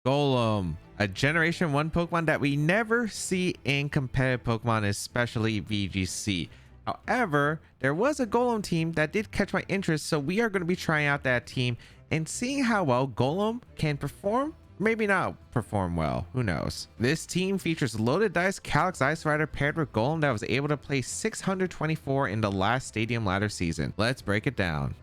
Golem, a Generation 1 Pokemon that we never see in competitive Pokemon, especially VGC. However, there was a Golem team that did catch my interest, so we are going to be trying out that team and seeing how well Golem can perform. Maybe not perform well, who knows. This team features Loaded Dice Calyrex Ice Rider paired with Golem that was able to place 624 in the last Stadium Ladder season. Let's break it down.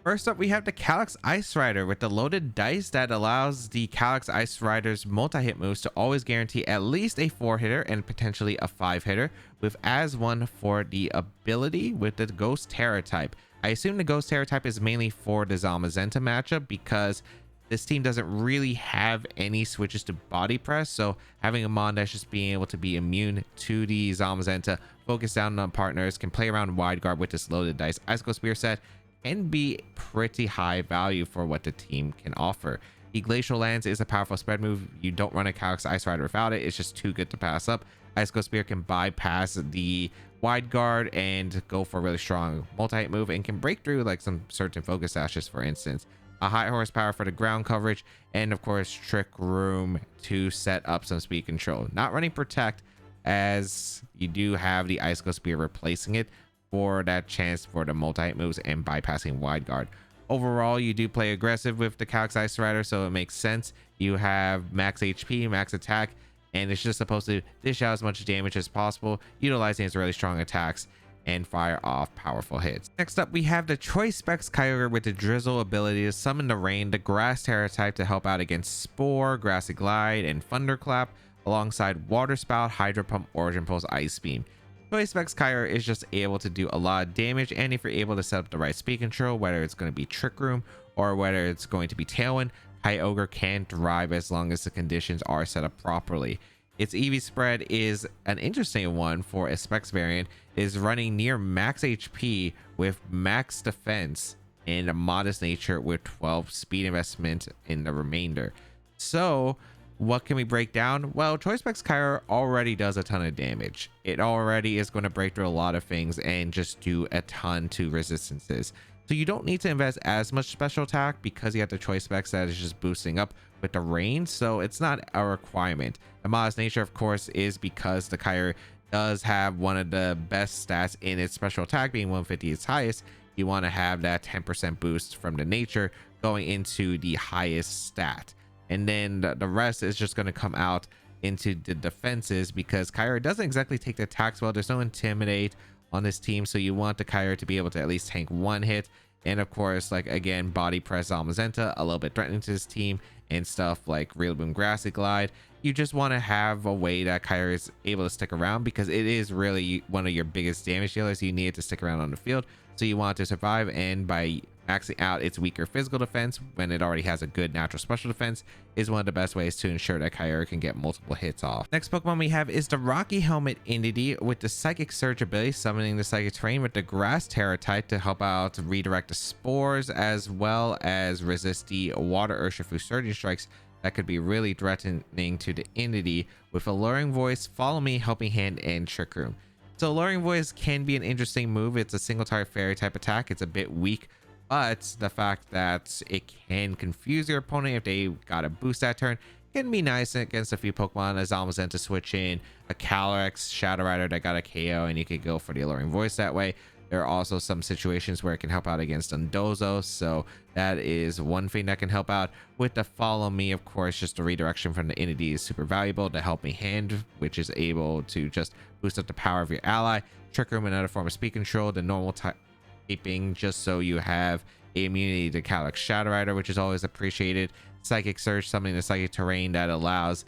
First up, we have the Calyrex Ice Rider with the Loaded Dice that allows the Calyrex Ice Rider's multi-hit moves to always guarantee at least a 4-hitter and potentially a 5-hitter, with as one for the ability with the Ghost Terra type. I assume the Ghost Terra type is mainly for the Zamazenta matchup because this team doesn't really have any switches to Body Press, so having a Mon that's just being able to be immune to the Zamazenta, focus down on partners, can play around Wide Guard with this Loaded Dice Icicle Spear set, can be pretty high value for what the team can offer. The Glacial Lance is a powerful spread move. You don't run a Calyrex Ice Rider without it. It's just too good to pass up. Icicle Spear can bypass the Wide Guard and go for a really strong multi-hit move and can break through like some certain focus dashes, for instance. A high horsepower for the ground coverage, and of course Trick Room to set up some speed control. Not running Protect, as you do have the Icicle Spear replacing it for that chance for the multi-hit moves and bypassing Wide Guard. Overall, you do play aggressive with the Calyrex Ice Rider, so it makes sense. You have max HP, max attack, and it's just supposed to dish out as much damage as possible, utilizing its really strong attacks and fire off powerful hits. Next up, we have the Choice Specs Kyogre with the Drizzle ability to summon the rain, the Grass Terra type to help out against Spore, Grassy Glide, and Thunderclap, alongside Water Spout, Hydro Pump, Origin Pulse, Ice Beam. Choice Specs Kyogre is just able to do a lot of damage, and if you're able to set up the right speed control, whether it's going to be Trick Room or whether it's going to be Tailwind, Kyogre can thrive as long as the conditions are set up properly. Its EV spread is an interesting one for a Specs variant, is running near max HP with max defense and a modest nature with 12 speed investment in the remainder. So what can we break down? Well, Choice Specs Kyogre already does a ton of damage. It already is going to break through a lot of things and just do a ton to resistances. So you don't need to invest as much special attack because you have the Choice Specs that is just boosting up with the rain, so it's not a requirement. The modest nature, of course, is because the Kyogre does have one of the best stats in its special attack, being 150 its highest. You want to have that 10% boost from the nature going into the highest stat, and then the rest is just going to come out into the defenses because Kyogre doesn't exactly take the attacks well. There's no Intimidate on this team, so you want the Kyogre to be able to at least tank one hit. And of course, like again, Body Press Zamazenta, a little bit threatening to this team, and stuff like Real Boom, Grassy Glide. You just want to have a way that Kyogre is able to stick around because it is really one of your biggest damage dealers. You need it to stick around on the field, so you want it to survive, and by maxing out its weaker physical defense when it already has a good natural special defense is one of the best ways to ensure that Kyogre can get multiple hits off. Next Pokemon we have is the Rocky Helmet Entity with the Psychic Surge ability, summoning the Psychic Terrain with the Grass Terra type to help out redirect the Spores, as well as resist the Water Urshifu Surging Strikes that could be really threatening to the entity, with Alluring Voice, Follow Me, Helping Hand, and Trick Room. So Alluring Voice can be an interesting move. It's a single target fairy type attack. It's a bit weak, but the fact that it can confuse your opponent if they got a boost that turn can be nice against a few Pokemon. As Zamazenta switch in a Calyrex Shadow Rider that got a KO, and you could go for the Alluring Voice that way. There are also some situations where it can help out against Undozo, so that is one thing that can help out. With the Follow Me, of course, just the redirection from the entity is super valuable. The Helping Hand, which is able to just boost up the power of your ally. Trick Room, another form of speed control. The normal typing, just so you have immunity to Calyrex Shadow Rider, which is always appreciated. Psychic Surge, summoning the Psychic Terrain that allows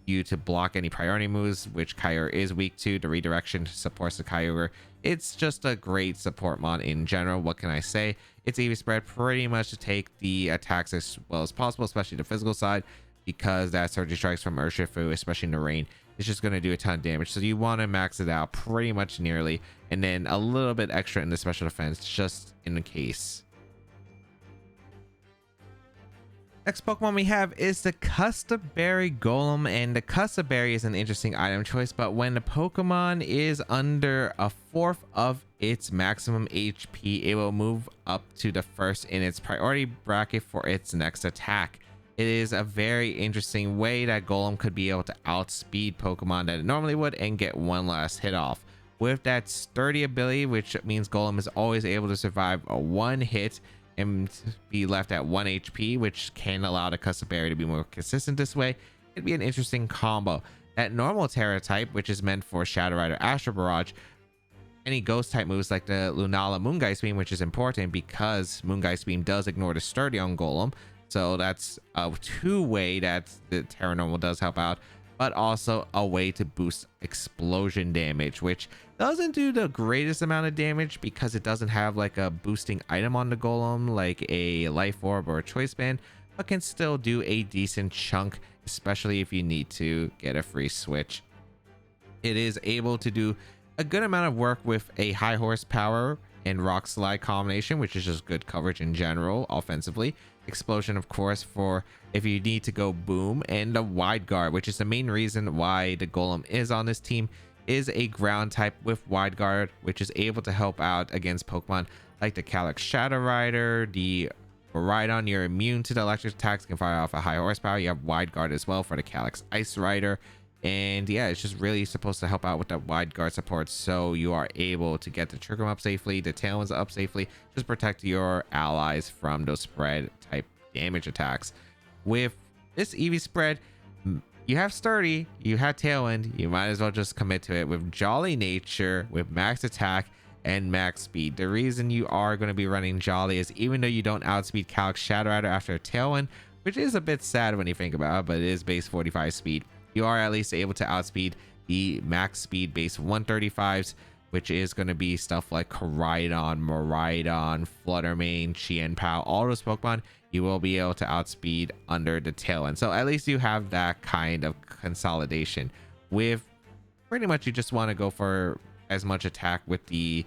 you to block any priority moves, which Kyogre is weak to. The redirection supports the Kyogre. It's just a great support mon in general. What can I say? It's EV spread pretty much to take the attacks as well as possible, especially the physical side, because that Surging Strikes from Urshifu, especially in the rain, is just going to do a ton of damage. So you want to max it out pretty much nearly, and then a little bit extra in the special defense just in the case. Next Pokemon we have is the Custap Berry Golem, and the Custap Berry is an interesting item choice, but when the Pokemon is under a fourth of its maximum HP, it will move up to the first in its priority bracket for its next attack. it is a very interesting way that Golem could be able to outspeed Pokemon that it normally would and get one last hit off. With that sturdy ability, which means Golem is always able to survive a one hit and be left at 1 HP, which can allow the Custap Berry to be more consistent this way. It'd be an interesting combo. That normal Terra type, which is meant for Shadow Rider Astral Barrage, any ghost type moves like the Lunala Moongeist Beam, which is important because Moongeist Beam does ignore the sturdy on Golem. So that's a two-way that the Terra Normal does help out, but also a way to boost explosion damage, which doesn't do the greatest amount of damage because it doesn't have like a boosting item on the Golem like a Life Orb or a Choice Band, but can still do a decent chunk, especially if you need to get a free switch. It is able to do a good amount of work with a high horsepower and Rock Slide combination, which is just good coverage in general offensively. Explosion, of course, for if you need to go boom, and the Wide Guard, which is the main reason why the Golem is on this team, is a ground type with Wide Guard, which is able to help out against Pokemon like the Calyrex Shadow Rider, the Rhydon. You're immune to the electric attacks, can fire off a high horsepower. You have Wide Guard as well for the Calyrex Ice Rider. And yeah, it's just really supposed to help out with that Wide Guard support, so you are able to get the Trick up safely, the Tailwinds up safely, just protect your allies from those spread type damage attacks. With this Eevee spread, you have sturdy, you have Tailwind, you might as well just commit to it with Jolly Nature, with max attack and max speed. The reason you are going to be running Jolly is even though you don't outspeed Calyrex Shadow Rider after a Tailwind, which is a bit sad when you think about it, but it is base 45 speed, you are at least able to outspeed the max speed base 135s, which is going to be stuff like Koraidon, Miraidon, Fluttermane, Chien-Pao, all those Pokemon you will be able to outspeed under the Tailwind. So at least you have that kind of consolidation. With pretty much you just want to go for as much attack with the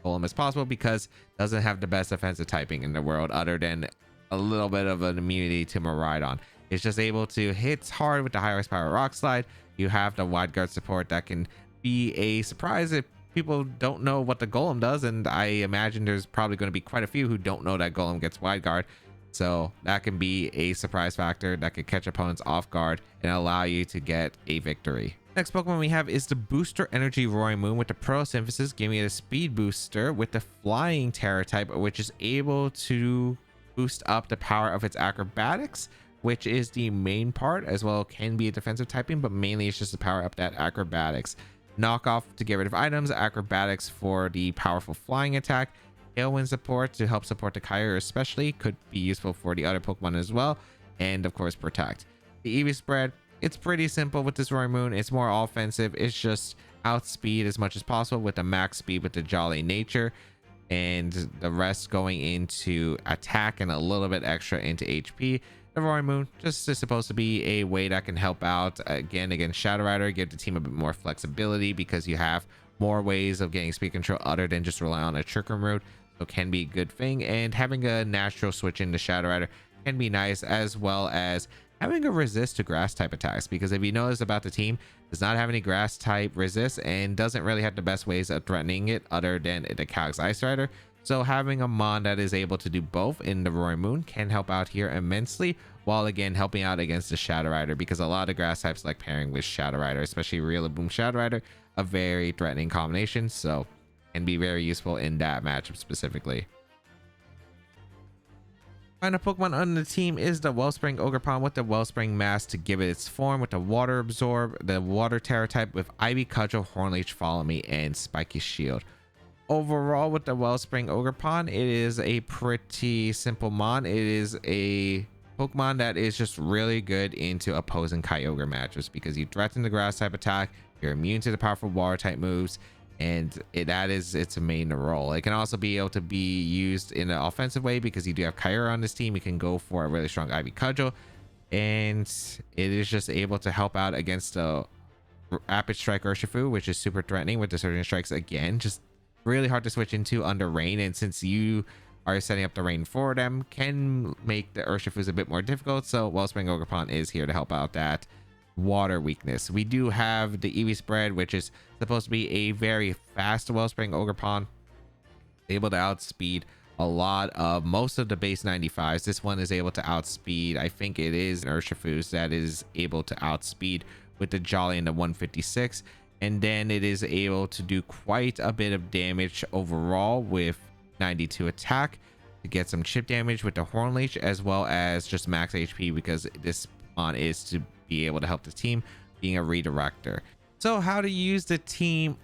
Golem as possible because it doesn't have the best offensive typing in the world other than a little bit of an immunity to Miraidon. It's just able to hit hard with the high horsepower Rock Slide. You have the Wide Guard support that can be a surprise if people don't know what the Golem does, and I imagine there's probably going to be quite a few who don't know that Golem gets Wide Guard. So that can be a surprise factor that could catch opponents off guard and allow you to get a victory. Next Pokemon we have is the Booster Energy Roaring Moon with the Pearl Synthesis, giving it a speed booster with the Flying Terra type, which is able to boost up the power of its acrobatics, which is the main part, as well can be a defensive typing, but mainly it's just to power up that acrobatics. Knockoff to get rid of items, acrobatics for the powerful flying attack, Tailwind support to help support the Kyogre especially, could be useful for the other Pokemon as well, and of course protect. The Eevee spread, it's pretty simple with this Roaring Moon. It's more offensive. It's just outspeed as much as possible with the max speed with the Jolly Nature, and the rest going into attack and a little bit extra into HP. The Roaring Moon just is supposed to be a way that can help out again against Shadow Rider, give the team a bit more flexibility because you have more ways of getting speed control other than just rely on a Trick Room route. So can be a good thing, and having a natural switch into Shadow Rider can be nice, as well as having a resist to grass type attacks, because if you notice about the team, does not have any grass type resist and doesn't really have the best ways of threatening it other than the Calyrex Ice Rider. So having a mon that is able to do both in the Roaring Moon can help out here immensely, while again helping out against the Shadow Rider, because a lot of grass types like pairing with Shadow Rider, especially Rillaboom Shadow Rider, a very threatening combination, so can be very useful in that matchup specifically. Final Pokemon on the team is the Wellspring Ogerpon with the Wellspring Mask to give it its form with the Water Absorb, the Water Terra type with Ivy Cudgel, Hornleech, Follow Me, and Spiky Shield. Overall with the Wellspring Ogerpon, it is a pretty simple mon. It is a Pokemon that is just really good into opposing Kyogre matchups because you threaten the grass type attack, you're immune to the powerful water type moves, and that is its main role. It can also be able to be used in an offensive way because you do have Kyogre on this team. You can go for a really strong Ivy Cudgel, and it is just able to help out against the Rapid Strike Urshifu, which is super threatening with the Surging Strikes. Again, just really hard to switch into under rain, and since you are setting up the rain for them, can make the Urshifus a bit more difficult. So Wellspring Ogerpon is here to help out that water weakness. We do have the Eevee spread, which is supposed to be a very fast Wellspring Ogerpon, able to outspeed a lot of most of the base 95s. This one is able to outspeed. I think it is an Urshifu's that is able to outspeed with the Jolly and the 156, and then it is able to do quite a bit of damage overall with 92 attack to get some chip damage with the Horn Leech, as well as just max HP, because this on is to be able to help the team being a redirector. So how to use the team: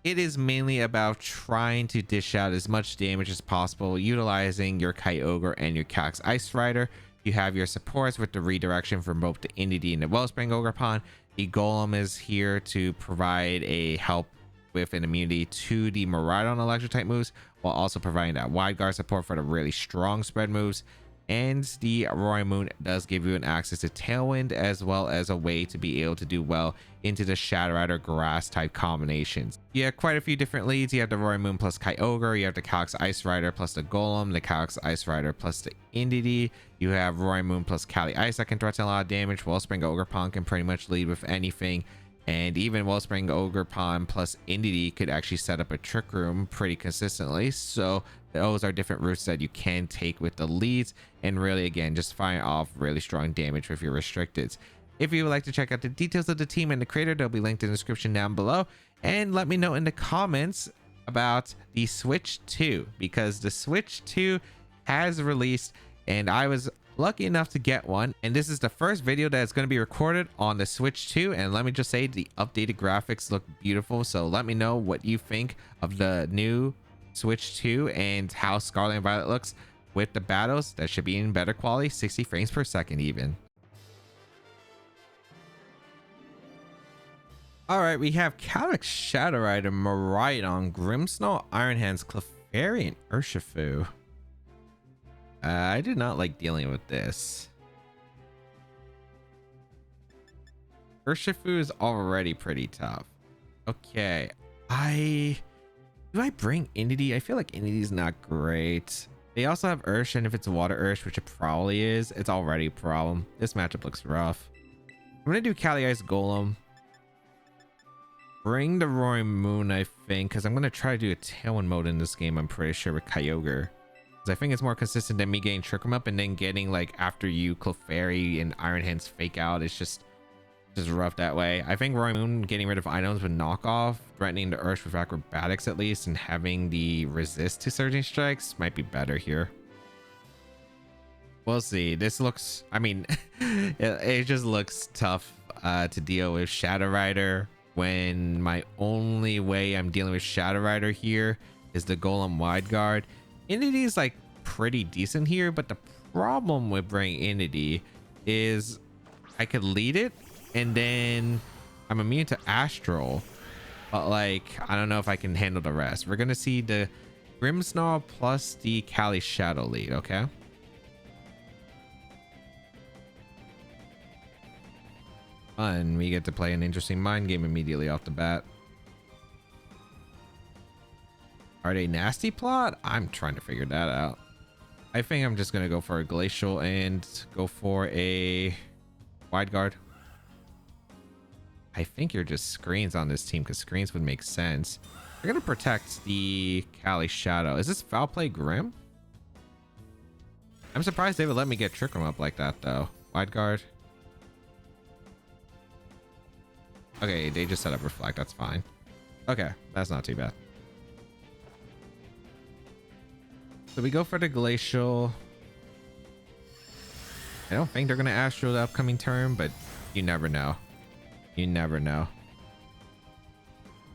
it is mainly about trying to dish out as much damage as possible utilizing your Kyogre and your Calyrex Ice Rider. You have your supports with the redirection from both the Indeedee and the Wellspring Ogerpon. The Golem is here to provide a help with an immunity to the Miraidon electric type moves, while also providing that wide guard support for the really strong spread moves. And the Roaring Moon does give you an access to Tailwind, as well as a way to be able to do well into the Shadow Rider grass type combinations. You have quite a few different leads. You have the Roaring Moon plus Kyogre, you have the Calyrex Ice Rider plus the Golem, the Calyrex Ice Rider plus the Indeedee. You have Roaring Moon plus Cali Ice that can threaten a lot of damage. Wellspring Ogerpon can pretty much lead with anything, and even Wellspring Ogerpon plus Indeedee could actually set up a Trick Room pretty consistently. So those are different routes that you can take with the leads, and really again just fire off really strong damage with your restricteds. If you would like to check out the details of the team and the creator, they'll be linked in the description down below. And let me know in the comments about the Switch 2, because the Switch 2 has released and I was lucky enough to get one, and this is the first video that is going to be recorded on the Switch 2. And let me just say, the updated graphics look beautiful. So let me know what you think of the new Switch 2 and how Scarlet and Violet looks with the battles. That should be in better quality, 60 frames per second even. All right, we have Calyrex, Shadow Rider, Miraidon, Grimmsnarl, Iron Hands, Clefairy, and Urshifu. I did not like dealing with this. Urshifu is already pretty tough. Okay, do I bring Indeedee? I feel like Indeedee's not great. They also have Ursh, and if it's Water Ursh, which it probably is, it's already a problem. This matchup looks rough. I'm gonna do Cali Ice Golem. Bring the Roaring Moon, I think, because I'm gonna try to do a Tailwind mode in this game, I'm pretty sure, with Kyogre. I think it's more consistent than me getting Trick 'em Up and then getting, like, after you Clefairy and Iron Hands fake out. It's just rough that way. I think Roaring Moon getting rid of items with knockoff, threatening the Ursh with acrobatics at least, and having the resist to Surging Strikes might be better here. We'll see. This looks, I mean, it just looks tough to deal with Shadow Rider, when my only way I'm dealing with Shadow Rider here is the Golem Wide Guard. Indeedee is like pretty decent here, but the problem with bringing Indeedee is I could lead it and then I'm immune to Astral, but like I don't know if I can handle the rest. We're gonna see the Grimmsnarl plus the Cali Shadow lead. Okay, fun. We get to play an interesting mind game immediately off the bat. Are they nasty plot? I'm trying to figure that out. I think I'm just gonna go for a Glacial and go for a Wide Guard. I think you're just screens on this team, because screens would make sense. They're gonna protect the Cali Shadow. Is this Foul Play Grim? I'm surprised they would let me get Trick 'em Up like that though. Wide Guard. Okay, they just set up Reflect. That's fine. Okay, that's not too bad. So we go for the Glacial. I don't think they're going to Astral the upcoming turn, but you never know. You never know.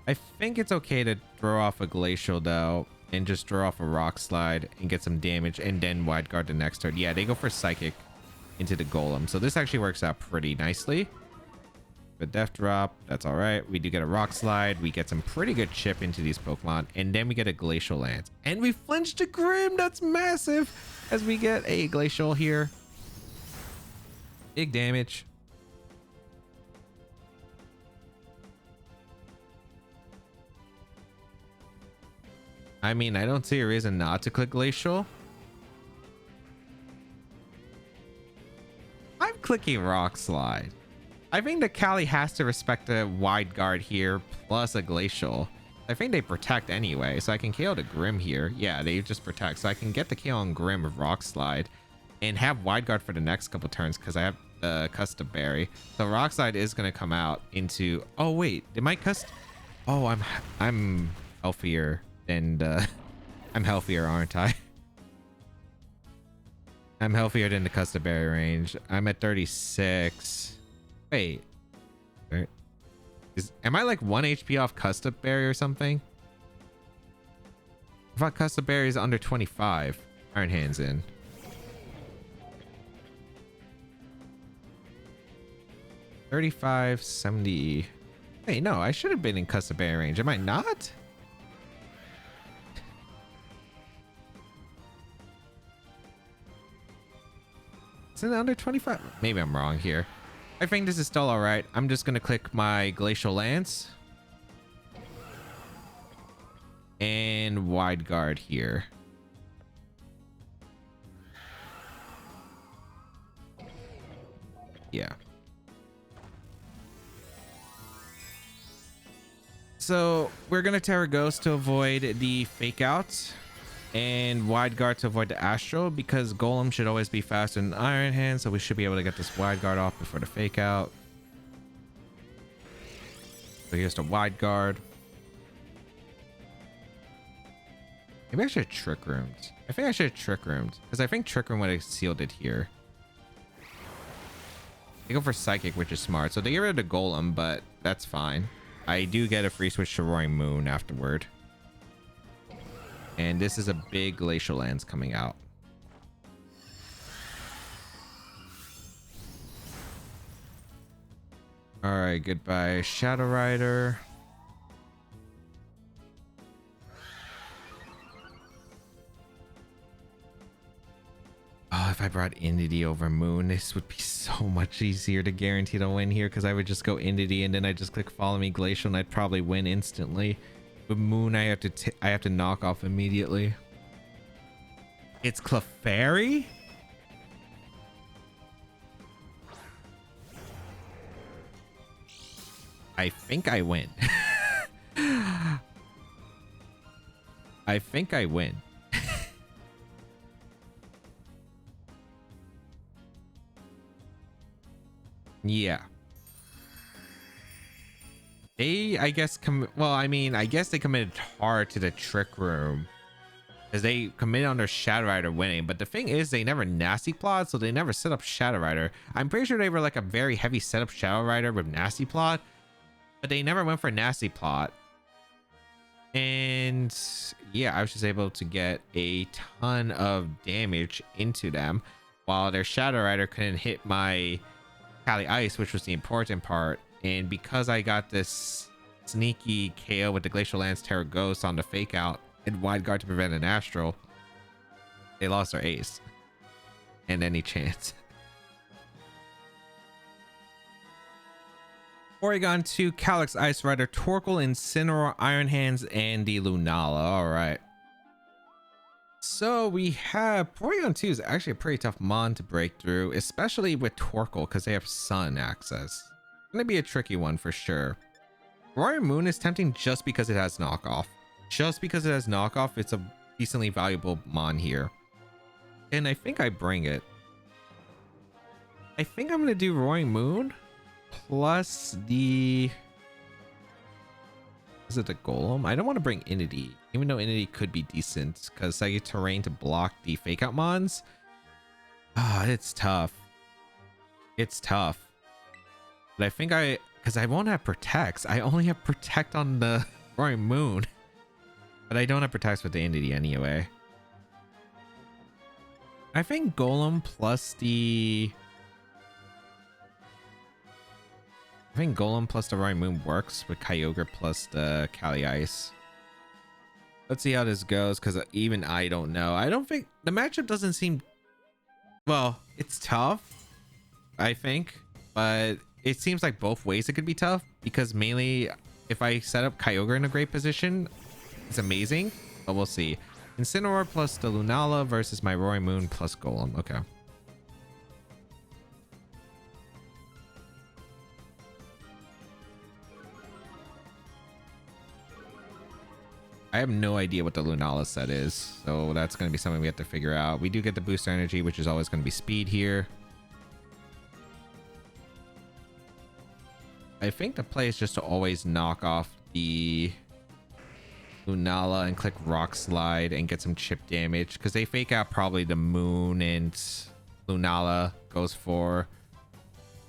I think it's okay to throw off a Glacial though, and just throw off a Rock Slide and get some damage, and then Wide Guard the next turn. Yeah, they go for Psychic into the Golem. So this actually works out pretty nicely. The Death Drop, that's all right. We do get a Rock Slide. We get some pretty good chip into these Pokemon, and then we get a Glacial Lance. And we flinch to Grim. That's massive, as we get a Glacial here. Big damage. I mean, I don't see a reason not to click Glacial. I'm clicking Rock Slide. I think the Cali has to respect a Wide Guard here plus a Glacial. I think they protect anyway, so I can KO the Grim here. Yeah, they just protect, so I can get the KO on Grim with Rock Slide and have Wide Guard for the next couple turns because I have Custap Berry. So Rock Slide is going to come out into... Oh, wait. Did my Oh, I'm healthier than the... I'm healthier, aren't I? I'm healthier than the Custap Berry range. I'm at 36. Wait. Am I like 1 HP off Custap Berry or something? I thought Custap Berry is under 25. Iron Hands in. $35.70. Hey, no, I should have been in Custap Berry range. Am I not? Isn't it under 25? Maybe I'm wrong here. I think this is still all right. I'm just going to click my Glacial Lance. And Wide Guard here. Yeah. So we're going to Terra Ghost to avoid the Fake Out. And Wide Guard to avoid the Astral, because Golem should always be faster than Iron Hand, so we should be able to get this Wide Guard off before the Fake Out. So here's the Wide Guard. Maybe I should have Trick Roomed. I think I should have Trick Roomed, because I think Trick Room would have sealed it here. They go for Psychic, which is smart. So they get rid of the Golem, but that's fine. I do get a free switch to Roaring Moon afterward. And this is a big Glacial Lance coming out. All right, goodbye, Shadow Rider. Oh, if I brought Entity over Moon, this would be so much easier to guarantee to win here, because I would just go Entity and then I just click Follow Me Glacial and I'd probably win instantly. With Moon, I have to knock off immediately. It's Clefairy? I think I win. I think I win. Yeah. They, I guess, well, I mean, I guess they committed hard to the Trick Room, because they committed on their Shadow Rider winning. But the thing is, they never Nasty Plot, so they never set up Shadow Rider. I'm pretty sure they were like a very heavy setup Shadow Rider with Nasty Plot, but they never went for Nasty Plot. And yeah, I was just able to get a ton of damage into them, while their Shadow Rider couldn't hit my Cali Ice, which was the important part. And because I got this sneaky KO with the Glacial Lance, Terra Ghost on the Fake Out, and Wide Guard to prevent an Astral, they lost their ace and any chance. Porygon 2, Calyrex, Ice Rider, Torkoal, Incineroar, Iron Hands, and the Lunala. All right. So we have Porygon 2 is actually a pretty tough mon to break through, especially with Torkoal, because they have Sun access. Gonna be a tricky one for sure. Roaring Moon is tempting just because it has knockoff. Just because it has knockoff, it's a decently valuable mon here. And I think I bring it. I think I'm gonna do Roaring Moon plus the... Is it the Golem? I don't want to bring Entity, even though Entity could be decent, because I get terrain to block the Fake Out mons. Ah, it's tough. It's tough. But I think because I won't have Protects. I only have Protect on the Roaring Moon. But I don't have Protects with the Entity anyway. I think Golem plus the... I think Golem plus the Roaring Moon works with Kyogre plus the Cali Ice. Let's see how this goes, because even I don't know. I don't think... The matchup doesn't seem... Well, it's tough, I think. But it seems like both ways it could be tough, because mainly if I set up Kyogre in a great position, it's amazing. But we'll see. Incineroar plus the Lunala versus my Roaring Moon plus Golem. Okay. I have no idea what the Lunala set is, so that's going to be something we have to figure out. We do get the booster energy, which is always going to be speed here. I think the play is just to always knock off the Lunala and click Rock Slide and get some chip damage, because they fake out probably the Moon and Lunala goes for...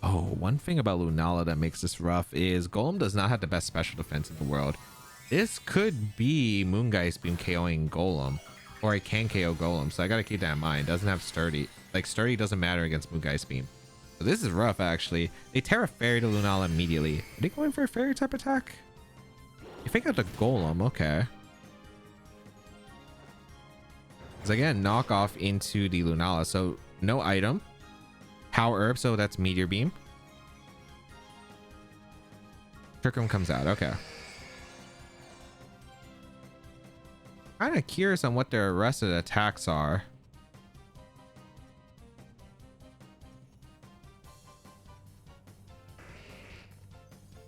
Oh, one thing about Lunala that makes this rough is Golem does not have the best special defense in the world. This could be Moongeist Beam KOing Golem, or it can KO Golem, so I gotta keep that in mind. It doesn't have Sturdy. Like, Sturdy doesn't matter against Moongeist Beam. So this is rough, actually. They Terra Fairy to Lunala immediately. Are they going for a Fairy type attack? You fake out the Golem, okay. Because again, knock off into the Lunala, so no item. Power Herb, so that's Meteor Beam. Trick Room comes out, okay. Kind of curious on what their rest of the attacks are.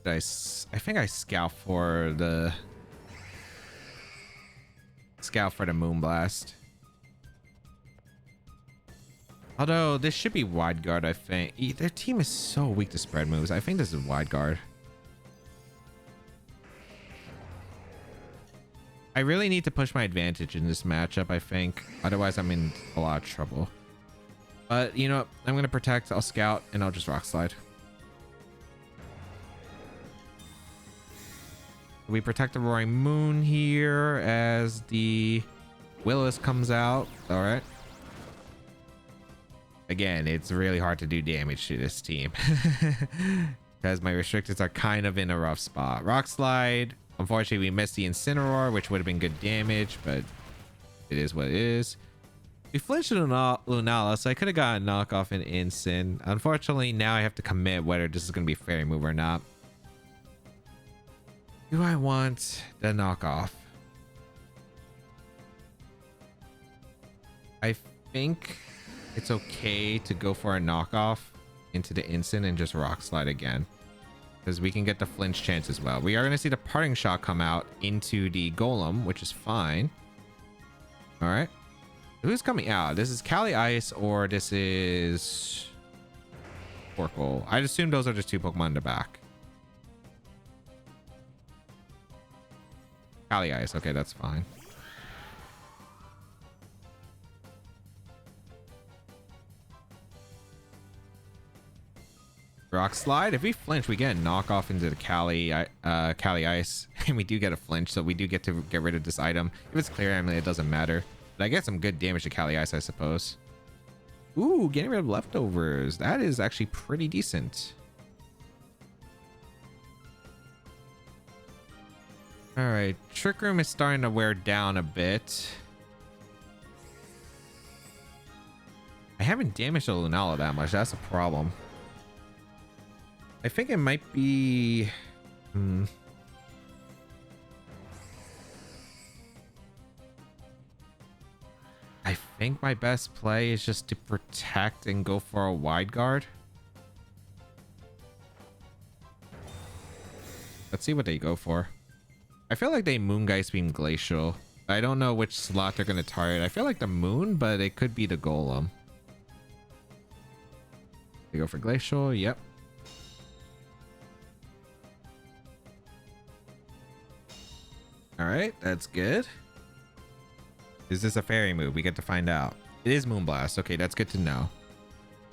I think I scout for the Moonblast. Although this should be Wide Guard, I think. Their team is so weak to spread moves. I think this is Wide Guard. I really need to push my advantage in this matchup, I think. Otherwise, I'm in a lot of trouble. But, you know what? I'm going to protect. I'll scout, and I'll just Rock Slide. We protect the Roaring Moon here as the Willis comes out. All right. Again, it's really hard to do damage to this team. Because my restricteds are kind of in a rough spot. Rock Slide. Unfortunately, we missed the Incineroar, which would have been good damage, but it is what it is. We flinched Lunala, so I could have gotten a knockoff in Incin. Unfortunately, now I have to commit whether this is going to be a Fairy move or not. Do I want the knockoff? I think it's okay to go for a knockoff into the Incin and just Rock Slide again, because we can get the flinch chance as well. We are going to see the Parting Shot come out into the Golem, which is fine. All right. Who's coming out? This is Calyrex or this is Torkoal. I'd assume those are just two Pokemon in the back. Calyrex. Okay, that's fine. Rock Slide. If we flinch, we get a knockoff into the Calyrex, and we do get a flinch, so we do get to get rid of this item. If it's clear, I mean, it doesn't matter. But I get some good damage to Calyrex, I suppose. Ooh, getting rid of leftovers. That is actually pretty decent. All right, Trick Room is starting to wear down a bit. I haven't damaged the Lunala that much. That's a problem. I think it might be... I think my best play is just to protect and go for a Wide Guard. Let's see what they go for. I feel like they Moongeist Beam Glacial. I don't know which slot they're going to target. I feel like the Moon, but it could be the Golem. They go for Glacial. Yep. All right, that's good. Is this a Fairy move? We get to find out. It is Moonblast. Okay, that's good to know.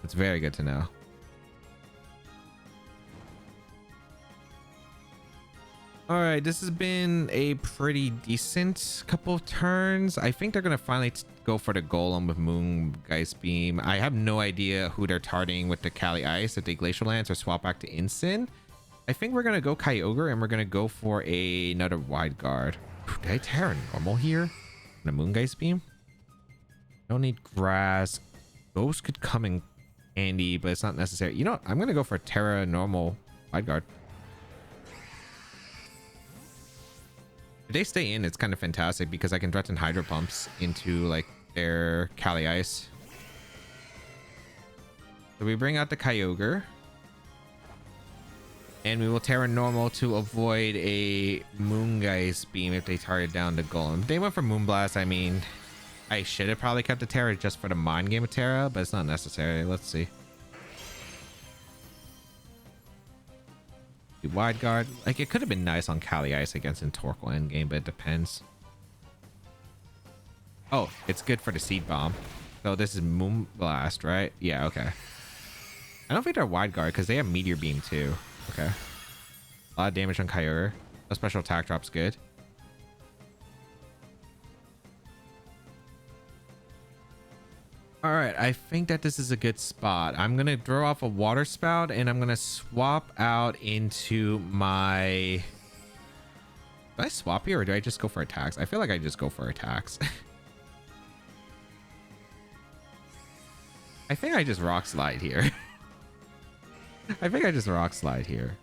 That's very good to know. All right, this has been a pretty decent couple of turns. I think they're going to finally go for the Golem with Moongeist Beam. I have no idea who they're targeting with the Calyrex, if they Glacial Lance or swap back to Incin. I think we're going to go Kyogre, and we're going to go for another Wide Guard. Did I Terra Normal here? And a Moongeist Beam? Don't need Grass. Those could come in handy, but it's not necessary. You know what? I'm going to go for a Terra Normal Wide Guard. If they stay in, it's kind of fantastic because I can threaten Hydro Pumps into like their Calyrex. So we bring out the Kyogre. And we will Terra normal to avoid a Moongeist beam if they target down the Golem. If they went for Moonblast, I mean, I should have probably kept the Terra just for the mind game of Terra, but it's not necessary. Let's see. Wide guard. Like, it could have been nice on Calyrex against Torkoal endgame, but it depends. Oh, it's good for the Seed Bomb. So this is Moonblast, right? Yeah, okay. I don't think they're wide guard because they have Meteor Beam too. Okay. A lot of damage on Kyogre. A special attack drop's good. All right, I think that this is a good spot. I'm gonna throw off a Water Spout and I'm gonna swap out into my... Do I swap here or do I just go for attacks? I feel like I just go for attacks. I think I just Rock Slide here. I think I just Rock Slide here.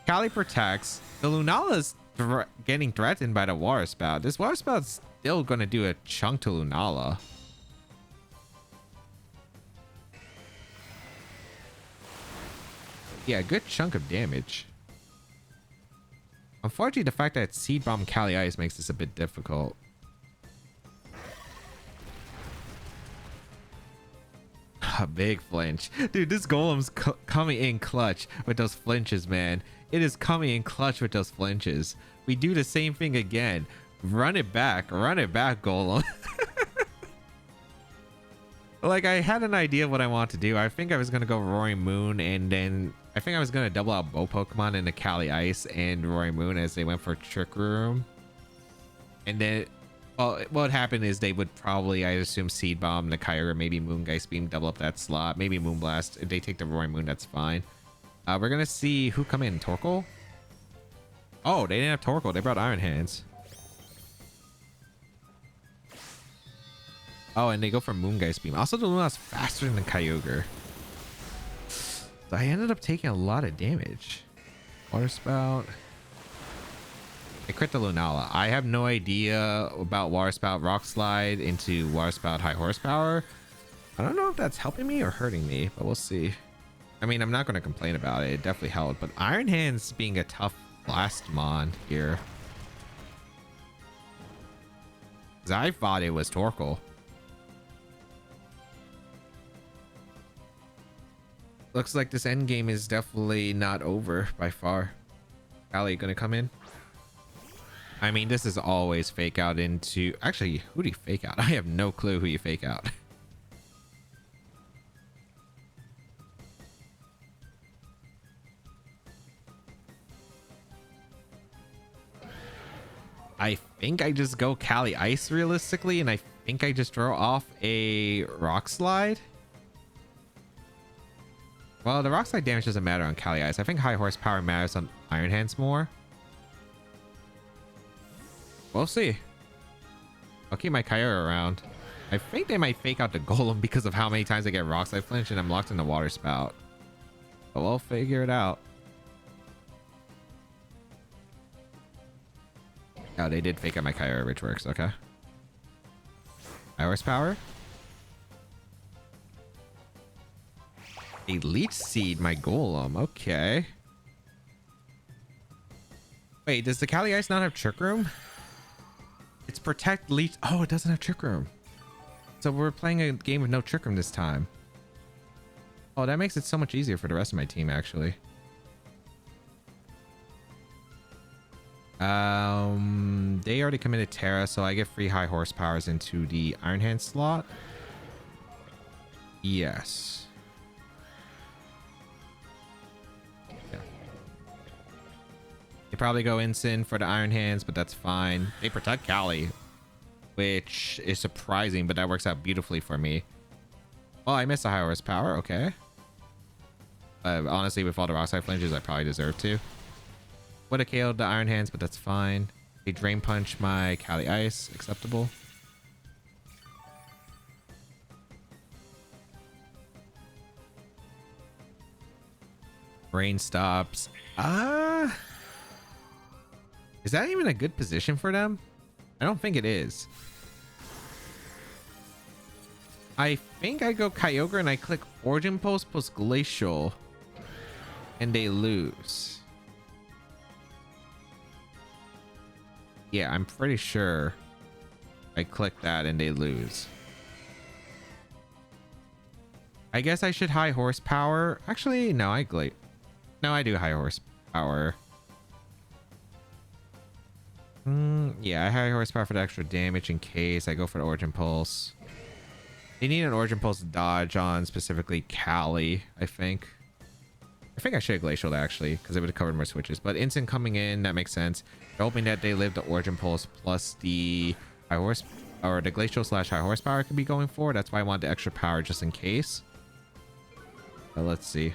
Cali protects. The Lunala's getting threatened by the Water Spout. This Water Spout's still gonna do a chunk to Lunala. Yeah, a good chunk of damage. Unfortunately, the fact that Seed Bomb Calyrex makes this a bit difficult. A big flinch. Dude, this Golem's coming in clutch with those flinches, man. It is coming in clutch with those flinches. We do the same thing again. Run it back, Golem. Like, I had an idea of what I want to do. I think I was going to go Roaring Moon, and then I think I was going to double out both Pokemon into Calyrex and Roaring Moon as they went for Trick Room. And then, well, what happened is they would probably, I assume, Seed Bomb the Kyogre, maybe Moongeist Beam, double up that slot, maybe Moonblast. If they take the Roaring Moon, that's fine. We're going to see who come in. Torkoal? Oh, they didn't have Torkoal. They brought Iron Hands. Oh, and they go for Moongeist Beam. Also, the Luna's faster than Kyogre. So I ended up taking a lot of damage. Water Spout. I crit the Lunala. I have no idea about Water Spout Rock Slide into Water Spout High Horsepower. I don't know if that's helping me or hurting me, but we'll see. I mean, I'm not going to complain about it. It definitely helped. But Iron Hands being a tough Blastmon here. Because I thought it was Torkoal. Looks like this end game is definitely not over by far. Cali gonna come in? I mean, this is always fake out into... Actually, who do you fake out? I have no clue who you fake out. I think I just go Calyrex realistically, and I think I just throw off a Rock Slide. Well, the Rock Slide damage doesn't matter on Calyrex. I think High Horsepower matters on Iron Hands more. We'll see. I'll keep my Kyogre around. I think they might fake out the Golem because of how many times I get Rock Slide flinch and I'm locked in the Water Spout. But we'll figure it out. Oh, they did fake out my Kyogre, which works. Okay. High Horsepower. A Leech Seed, my Golem. Okay. Wait, does the Calyrex not have Trick Room? It's Protect Leech. Oh, it doesn't have Trick Room. So we're playing a game with no Trick Room this time. Oh, that makes it so much easier for the rest of my team, actually. They already committed Terra, so I get free High Horsepowers into the Iron Hand slot. Yes. They probably go Ensign for the Iron Hands, but that's fine. They protect Cali, which is surprising, but that works out beautifully for me. Oh, I missed a High Horsepower. Okay. Honestly, with all the Rock Slide flinches, I probably deserve to. Would have killed the Iron Hands, but that's fine. They Drain Punch my Calyrex. Acceptable. Rain stops. Is that even a good position for them? I don't think it is. I think I go Kyogre and I click Origin Pulse plus Glacial. And they lose. Yeah, I'm pretty sure I click that and they lose. I guess I should high horsepower. Actually, no, no, I do high horsepower. Yeah, I high horsepower for the extra damage in case I go for the Origin Pulse. They need an Origin Pulse dodge on specifically Cali, I think. I think I should have Glacial actually, because it would have covered more switches. But instant coming in, that makes sense. They're hoping that they live the Origin Pulse plus the high horse or the Glacial / high horsepower could be going for. That's why I want the extra power just in case. But let's see.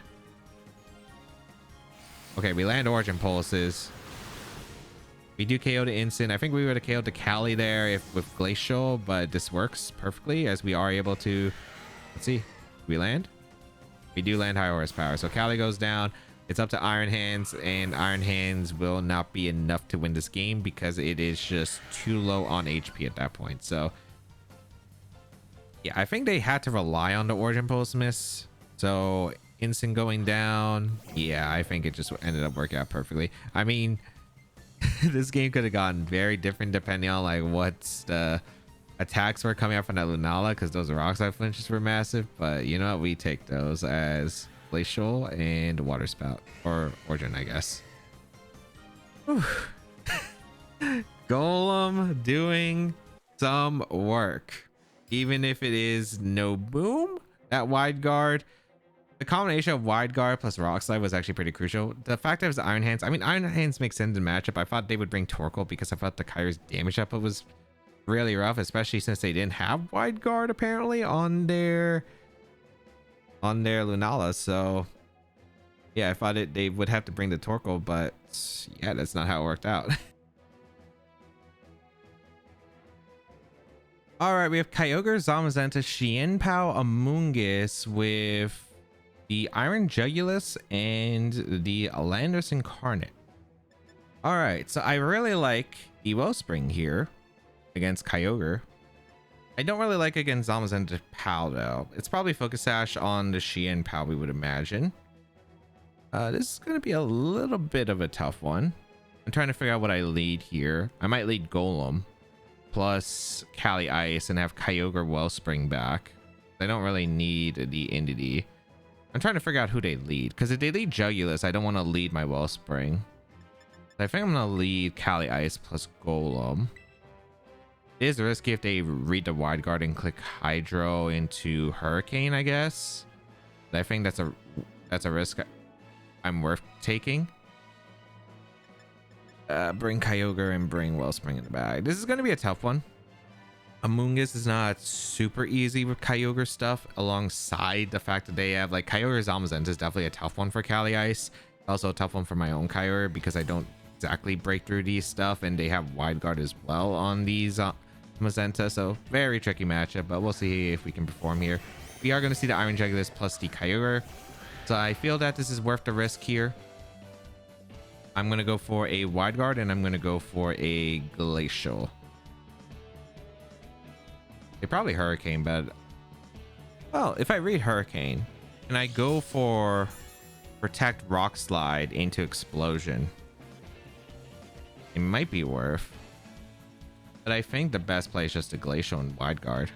Okay, we land Origin Pulses. We do KO the instant. I think we would have KO'd the Cali there if with Glacial, but this works perfectly as we are able to. Let's see. We land? We do land high horsepower. So Cali goes down. It's up to Iron Hands, and Iron Hands will not be enough to win this game because it is just too low on HP at that point. So yeah, I think they had to rely on the Origin Pulse miss. So instant going down. Yeah, I think it just ended up working out perfectly. I mean, this game could have gone very different depending on like what's the attacks were coming out from that Lunala, because those rock slide flinches were massive. But you know what, we take those as Glacial and Water Spout or Origin, I guess. Golem doing some work, even if it is no boom. That wide guard, the combination of wide guard plus rock slide was actually pretty crucial. The fact that it was Iron Hands, I mean, Iron Hands makes sense in matchup. I thought they would bring Torkoal because I thought the Kyre's damage output was really rough, especially since they didn't have wide guard apparently on their Lunala. So yeah, I thought they would have to bring the Torkoal, but yeah, that's not how it worked out. All right, we have Kyogre, Zamazenta, Xianpao, Amoonguss with the Iron Jugulus and the Landorus Incarnate. All right, so I really like the Wellspring here against Kyogre. I don't really like against Zamazenta Pal though. It's probably Focus Sash on the Xianpao, we would imagine. This is going to be a little bit of a tough one. I'm trying to figure out what I lead here. I might lead Golem plus Cali Ice and have Kyogre Wellspring back. I don't really need the Entity. I'm trying to figure out who they lead, because if they lead Jugulus, I don't want to lead my Wellspring. I think I'm going to lead Cali Ice plus Golem. It is risky if they read the wide guard and click Hydro into Hurricane, I guess. I think that's a risk I'm worth taking. Bring Kyogre and bring Wellspring in the bag. This is going to be a tough one. Amoonguss is not super easy with Kyogre stuff, alongside the fact that they have like Kyogre Zamazenta is definitely a tough one for Cali Ice. Also a tough one for my own Kyogre because I don't exactly break through these stuff, and they have wide guard as well on these Zamazenta. So very tricky matchup, but we'll see if we can perform here. We are going to see the Iron Jugulus plus the Kyogre. So I feel that this is worth the risk here. I'm going to go for a wide guard and I'm going to go for a Glacial. They probably Hurricane, but well, if I read Hurricane and I go for Protect Rock Slide into Explosion, it might be worth. But I think the best play is just a Glacial and wide guard.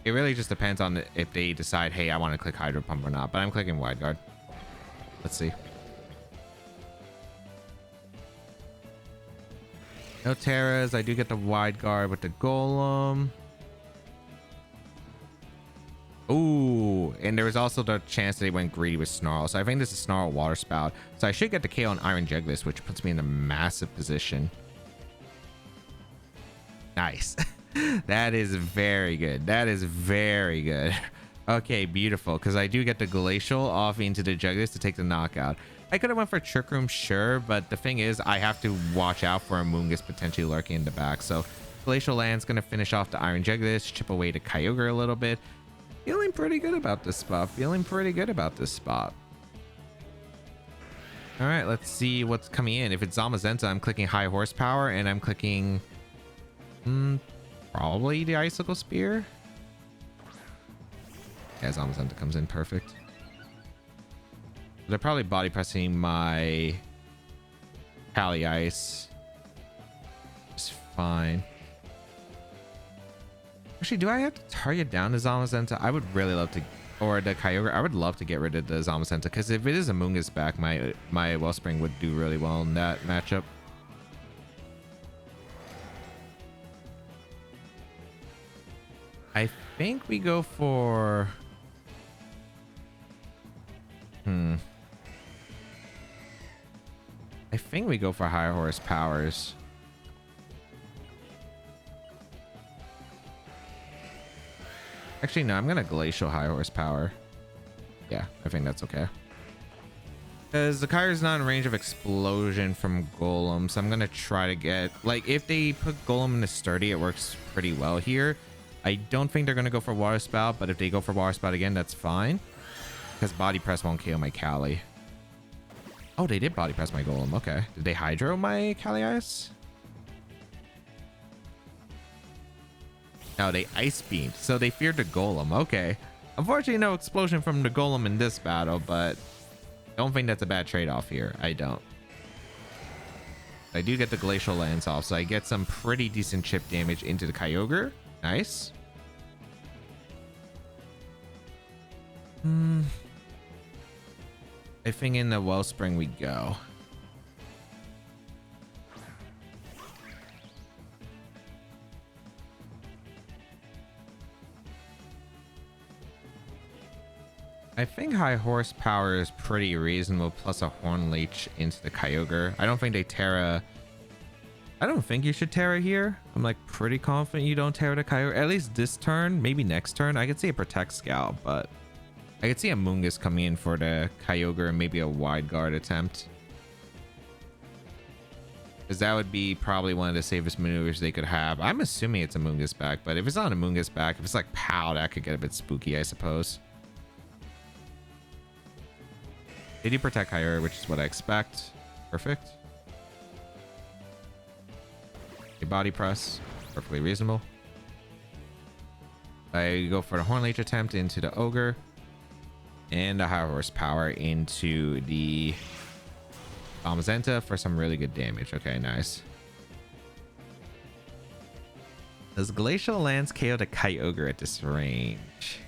It really just depends on if they decide, hey, I want to click Hydro Pump or not. But I'm clicking wide guard. Let's see. No Terras. I do get the wide guard with the Golem. Ooh, and there was also the chance that they went greedy with Snarl. So I think this is Snarl Water Spout. So I should get the KO on Iron Jugulus, which puts me in a massive position. Nice. That is very good. That is very good. Okay, beautiful. Because I do get the Glacial off into the Jugulus to take the knockout. I could have went for Trick Room, sure, but the thing is, I have to watch out for Amoonguss potentially lurking in the back. So Glacial Land's going to finish off the Iron Jugulus, chip away to Kyogre a little bit. Feeling pretty good about this spot. Feeling pretty good about this spot. All right, let's see what's coming in. If it's Zamazenta, I'm clicking high horsepower, and I'm clicking probably the Icicle Spear. Yeah, Zamazenta comes in perfect. They're probably body pressing my Cali Ice. It's fine. Actually, do I have to target down the Zamazenta? I would really love to, or the Kyogre. I would love to get rid of the Zamazenta because if it is a Mungus back, my Wellspring would do really well in that matchup. I think we go for... I think we go for higher horsepowers. Actually, no, I'm gonna Glacial high horsepower. Yeah, I think that's okay. Because the Kyogre is not in range of explosion from Golem, so I'm gonna try to get... Like, if they put Golem into Sturdy, it works pretty well here. I don't think they're gonna go for Water Spout, but if they go for Water Spout again, that's fine. Because Body Press won't KO my Cali. Oh, they did Body Press my Golem. Okay. Did they Hydro my Cali Ice? No, they Ice Beamed. So they feared the Golem. Okay. Unfortunately, no explosion from the Golem in this battle, but don't think that's a bad trade-off here. I don't. I do get the Glacial Lance off, so I get some pretty decent chip damage into the Kyogre. Nice. I think in the Wellspring we go. I think high horsepower is pretty reasonable, plus a Horn Leech into the Kyogre. I don't think they Terra... I don't think you should Terra here. I'm like pretty confident you don't Terra the Kyogre. At least this turn, maybe next turn. I could see a Protect Scout, but I could see a Mungus coming in for the Kyogre and maybe a Wide Guard attempt. Because that would be probably one of the safest maneuvers they could have. I'm assuming it's a Mungus back, but if it's not a Mungus back, if it's like POW, that could get a bit spooky, I suppose. They do Protect Kyogre, which is what I expect. Perfect. A Body Press, perfectly reasonable. I go for the Horn Leech attempt into the Ogre. And a high horsepower into the Zamazenta for some really good damage. Okay, nice. Does Glacial Lance KO the Kyogre at this range?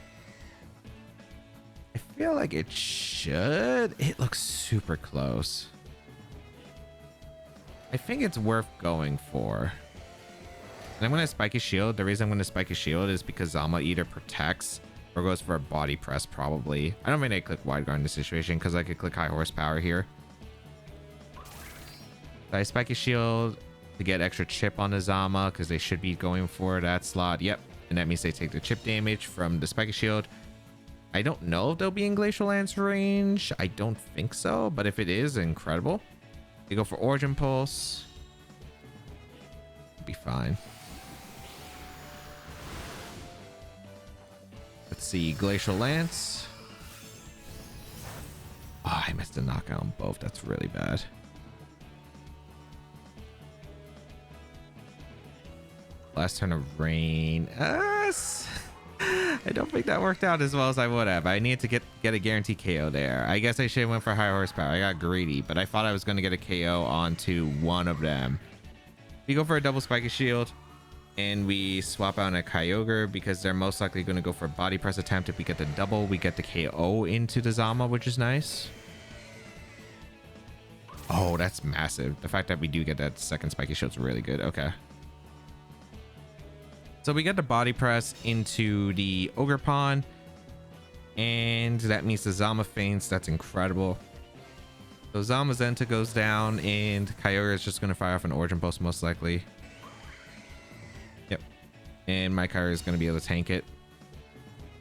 I feel like it should. It looks super close. I think it's worth going for. And I'm going to Spiky Shield. The reason I'm going to Spiky Shield is because Zama either protects or goes for a Body Press, probably. I don't think I click Wide Guard in this situation because I could click high horsepower here. So I Spiky Shield to get extra chip on the Zama because they should be going for that slot. Yep. And that means they take the chip damage from the Spiky Shield. I don't know if they'll be in Glacial Lance range. I don't think so. But if it is, incredible. They go for Origin Pulse. Be fine. Let's see, Glacial Lance. Oh, I missed a knockout on both. That's really bad. Last turn of Rain. I don't think that worked out as well as I would have. I need to get a guaranteed KO there. I guess I should have went for high horsepower. I got greedy, but I thought I was going to get a KO onto one of them. We go for a double Spiky Shield. And we swap out a Kyogre because they're most likely going to go for a Body Press attempt. If we get the double, we get the KO into the Zama, which is nice. Oh, that's massive. The fact that we do get that second Spiky Shield is really good. Okay. So we get the Body Press into the Ogre Pond. And that means the Zama faints. That's incredible. So Zamazenta goes down and Kyogre is just going to fire off an Origin Pulse most likely. And my Kyogre is going to be able to tank it.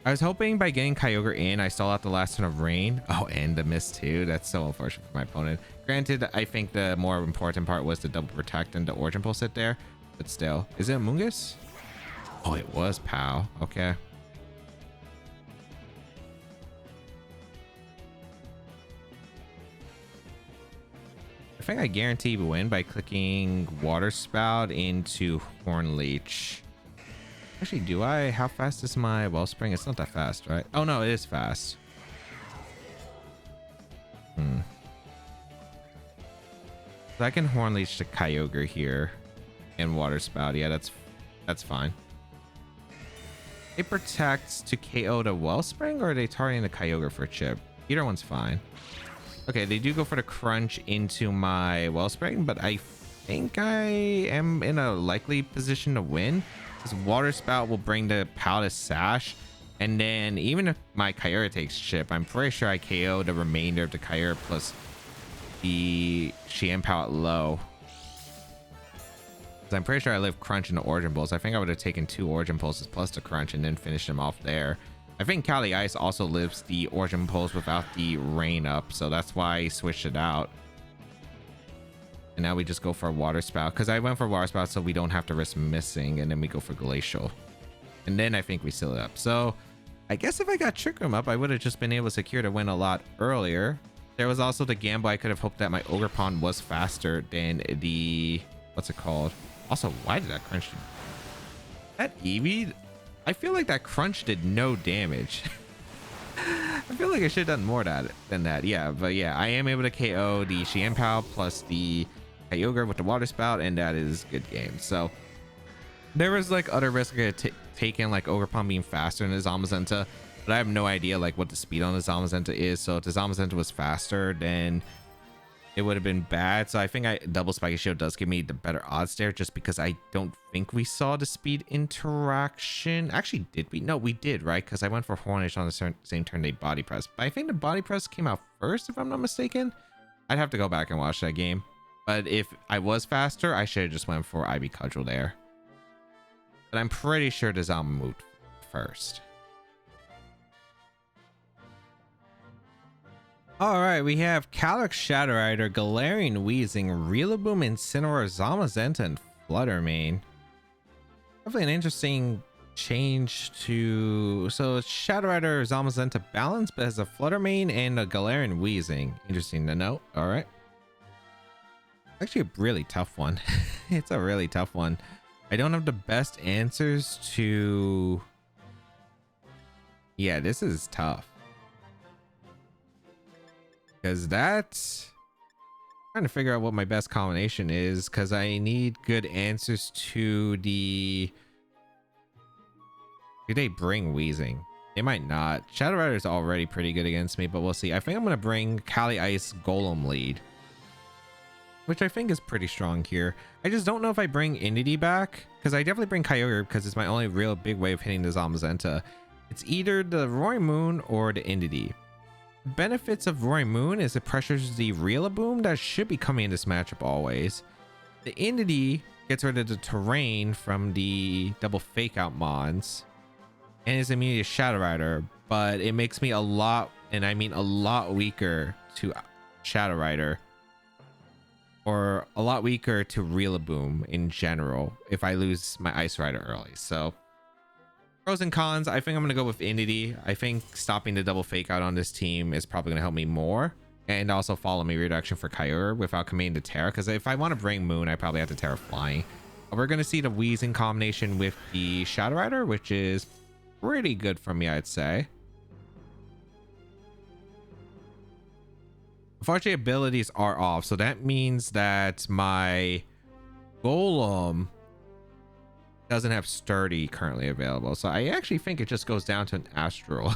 I was hoping by getting Kyogre in, I stall out the last turn of Rain. Oh, and the miss too. That's so unfortunate for my opponent. Granted, I think the more important part was the double protect and the Origin Pulse sit there. But still. Is it a Mungus? Oh, it was POW. Okay. I think I guarantee we win by clicking Water Spout into Horn Leech. Actually, do I? How fast is my Wellspring? It's not that fast, right? Oh, no, it is fast. So I can Horn Leech to Kyogre here and Water Spout. Yeah, that's fine. They protect to KO the Wellspring, or are they targeting the Kyogre for a chip? Either one's fine. Okay, they do go for the crunch into my Wellspring, but I think I am in a likely position to win. This Water Spout will bring the Pal Sash, and then even if my Kyogre takes chip, I'm pretty sure I KO the remainder of the Kyogre plus the Xianpao at low. I'm pretty sure I live crunch in the Origin Pulse. I think I would have taken 2 Origin Pulses plus the crunch and then finished them off there. I think Cali Ice also lives the Origin Pulse without the rain up, so that's why I switched it out. And now we just go for a Water Spout, because I went for Water Spout so we don't have to risk missing, and then we go for Glacial. And then I think we seal it up. So I guess if I got Trick Room up, I would have just been able to secure the win a lot earlier. There was also the gamble. I could have hoped that my Ogerpon was faster than the... what's it called? Also, why did that crunch? That Eevee, I feel like that crunch did no damage. I feel like I should have done more than that. Yeah, but yeah, I am able to KO the Xianpao plus the Kyogre with the Water Spout, and that is good game. So there was like other risks I could take in, like Ogerpon being faster than the Zamazenta, but I have no idea like what the speed on the Zamazenta is. So if the Zamazenta was faster, then it would have been bad. So I think double Spiky Shield does give me the better odds there, just because I don't think we saw the speed interaction. Actually, did we? No, we ded, right? Because I went for Hornish on the same turn they Body Press. But I think the Body Press came out first, if I'm not mistaken. I'd have to go back and watch that game. But if I was faster, I should have just went for Ivy Cudgel there. But I'm pretty sure the Zama moved first. All right, we have Calyrex, Shadow Rider, Galarian Weezing, Rillaboom, Incineroar, Zamazenta, and Fluttermane. Definitely an interesting change to... so it's Shadow Rider, Zamazenta balance, but has a Fluttermane and a Galarian Weezing. Interesting to note. All right. Actually a really tough one. It's a really tough one. I don't have the best answers to... yeah, this is tough. Because that's trying to figure out what my best combination is, because I need good answers to the... do they bring Weezing? They might not. Shadow Rider is already pretty good against me, but we'll see. I think I'm going to bring Cali Ice Golem lead, which I think is pretty strong here. I just don't know if I bring Inity back, because I definitely bring Kyogre because it's my only real big way of hitting the Zamazenta. It's either the Roy Moon or the Inity. Benefits of Roy Moon is it pressures the Rillaboom that should be coming in this matchup always. The Inity gets rid of the terrain from the double fake out mons and is immune to Shadow Rider, but it makes me a lot, and I mean a lot, weaker to Shadow Rider, or a lot weaker to Rillaboom in general if I lose my Ice Rider early. So pros and cons, I think I'm going to go with Inity. I think stopping the double fake out on this team is probably going to help me more. And also follow me reduction for Kyogre without committing to Terra. Because if I want to bring Moon, I probably have to Terra Flying. But we're going to see the Weezing combination with the Shadow Rider, which is pretty good for me, I'd say. Unfortunately, abilities are off. So that means that my Golem doesn't have Sturdy currently available, so I actually think it just goes down to an Astral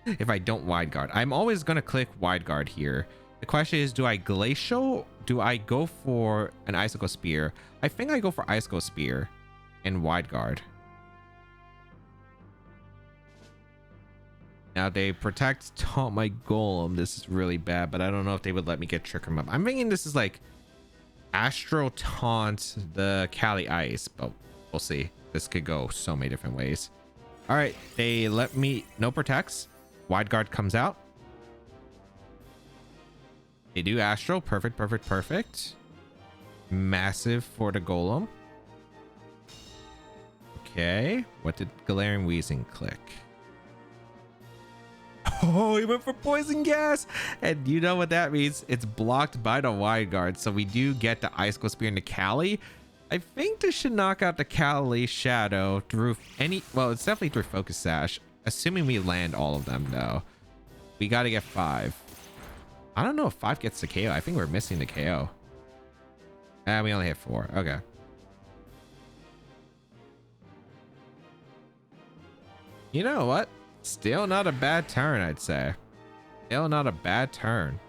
if I don't Wide Guard. I'm always going to click Wide Guard here. The question is, do I Glacial? Do I go for an Icicle Spear? I think I go for Icicle Spear and Wide Guard. Now they protect taunt my Golem. This is really bad, but I don't know if they would let me get Trick Room up. I'm thinking this is like Astral Taunt the Cali Ice, but we'll see. This could go so many different ways. All right, they let me... no protects. Wide Guard comes out. They do Astral. Perfect, perfect, perfect. Massive for the Golem. Okay. What did Galarian Weezing click? Oh, he went for Poison Gas. And you know what that means. It's blocked by the Wide Guard. So we do get the Icicle Spear into Cali. I think this should knock out the Cali Shadow through any... well, it's definitely through Focus Sash. Assuming we land all of them, though. We got to get 5. I don't know if 5 gets the KO. I think we're missing the KO. We only hit 4. Okay. You know what? Still not a bad turn, I'd say. Still not a bad turn.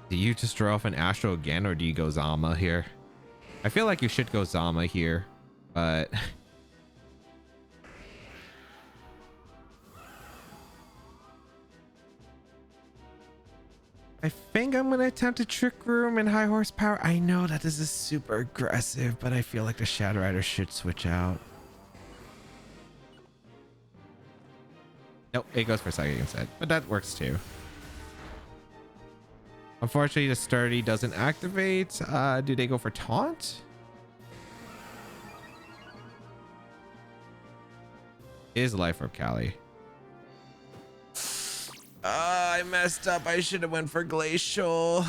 Do you just draw off an Astro again, or do you go Zama here? I feel like you should go Zama here, but... I think I'm going to attempt a Trick Room and High Horsepower. I know that this is super aggressive, but I feel like the Shadow Rider should switch out. Nope, it goes for Psychic instead, but that works too. Unfortunately, the Sturdy doesn't activate. Do they go for Taunt? Is Life Orb Cali. I messed up. I should have went for Glacial.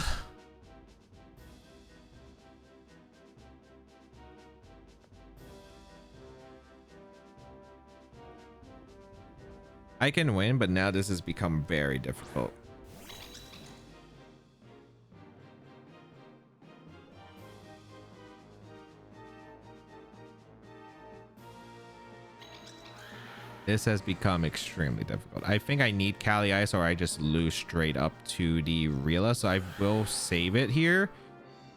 I can win, but now this has become very difficult. This has become extremely difficult. I think I need Cali Ice or I just lose straight up to the Rila. So I will save it here.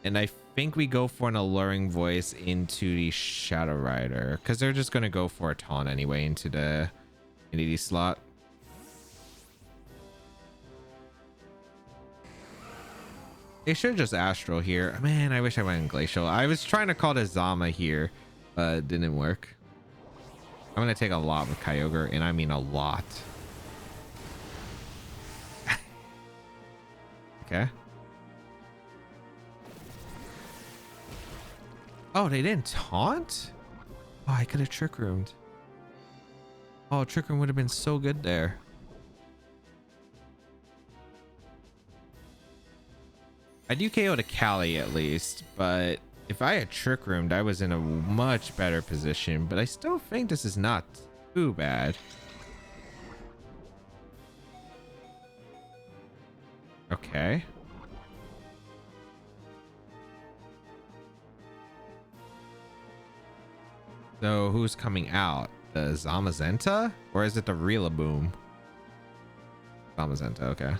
And I think we go for an Alluring Voice into the Shadow Rider, because they're just going to go for a taunt anyway into the slot. They should just Astral here. Man, I wish I went in Glacial. I was trying to call the Zama here, but it didn't work. I'm going to take a lot with Kyogre, and I mean a lot. Okay. Oh, they didn't taunt? Oh, I could have Trick Roomed. Oh, Trick Room would have been so good there. I do KO to Cali at least, but if I had Trick Roomed, I was in a much better position, but I still think this is not too bad. Okay. So who's coming out? The Zamazenta? Or is it the Rillaboom? Zamazenta, okay.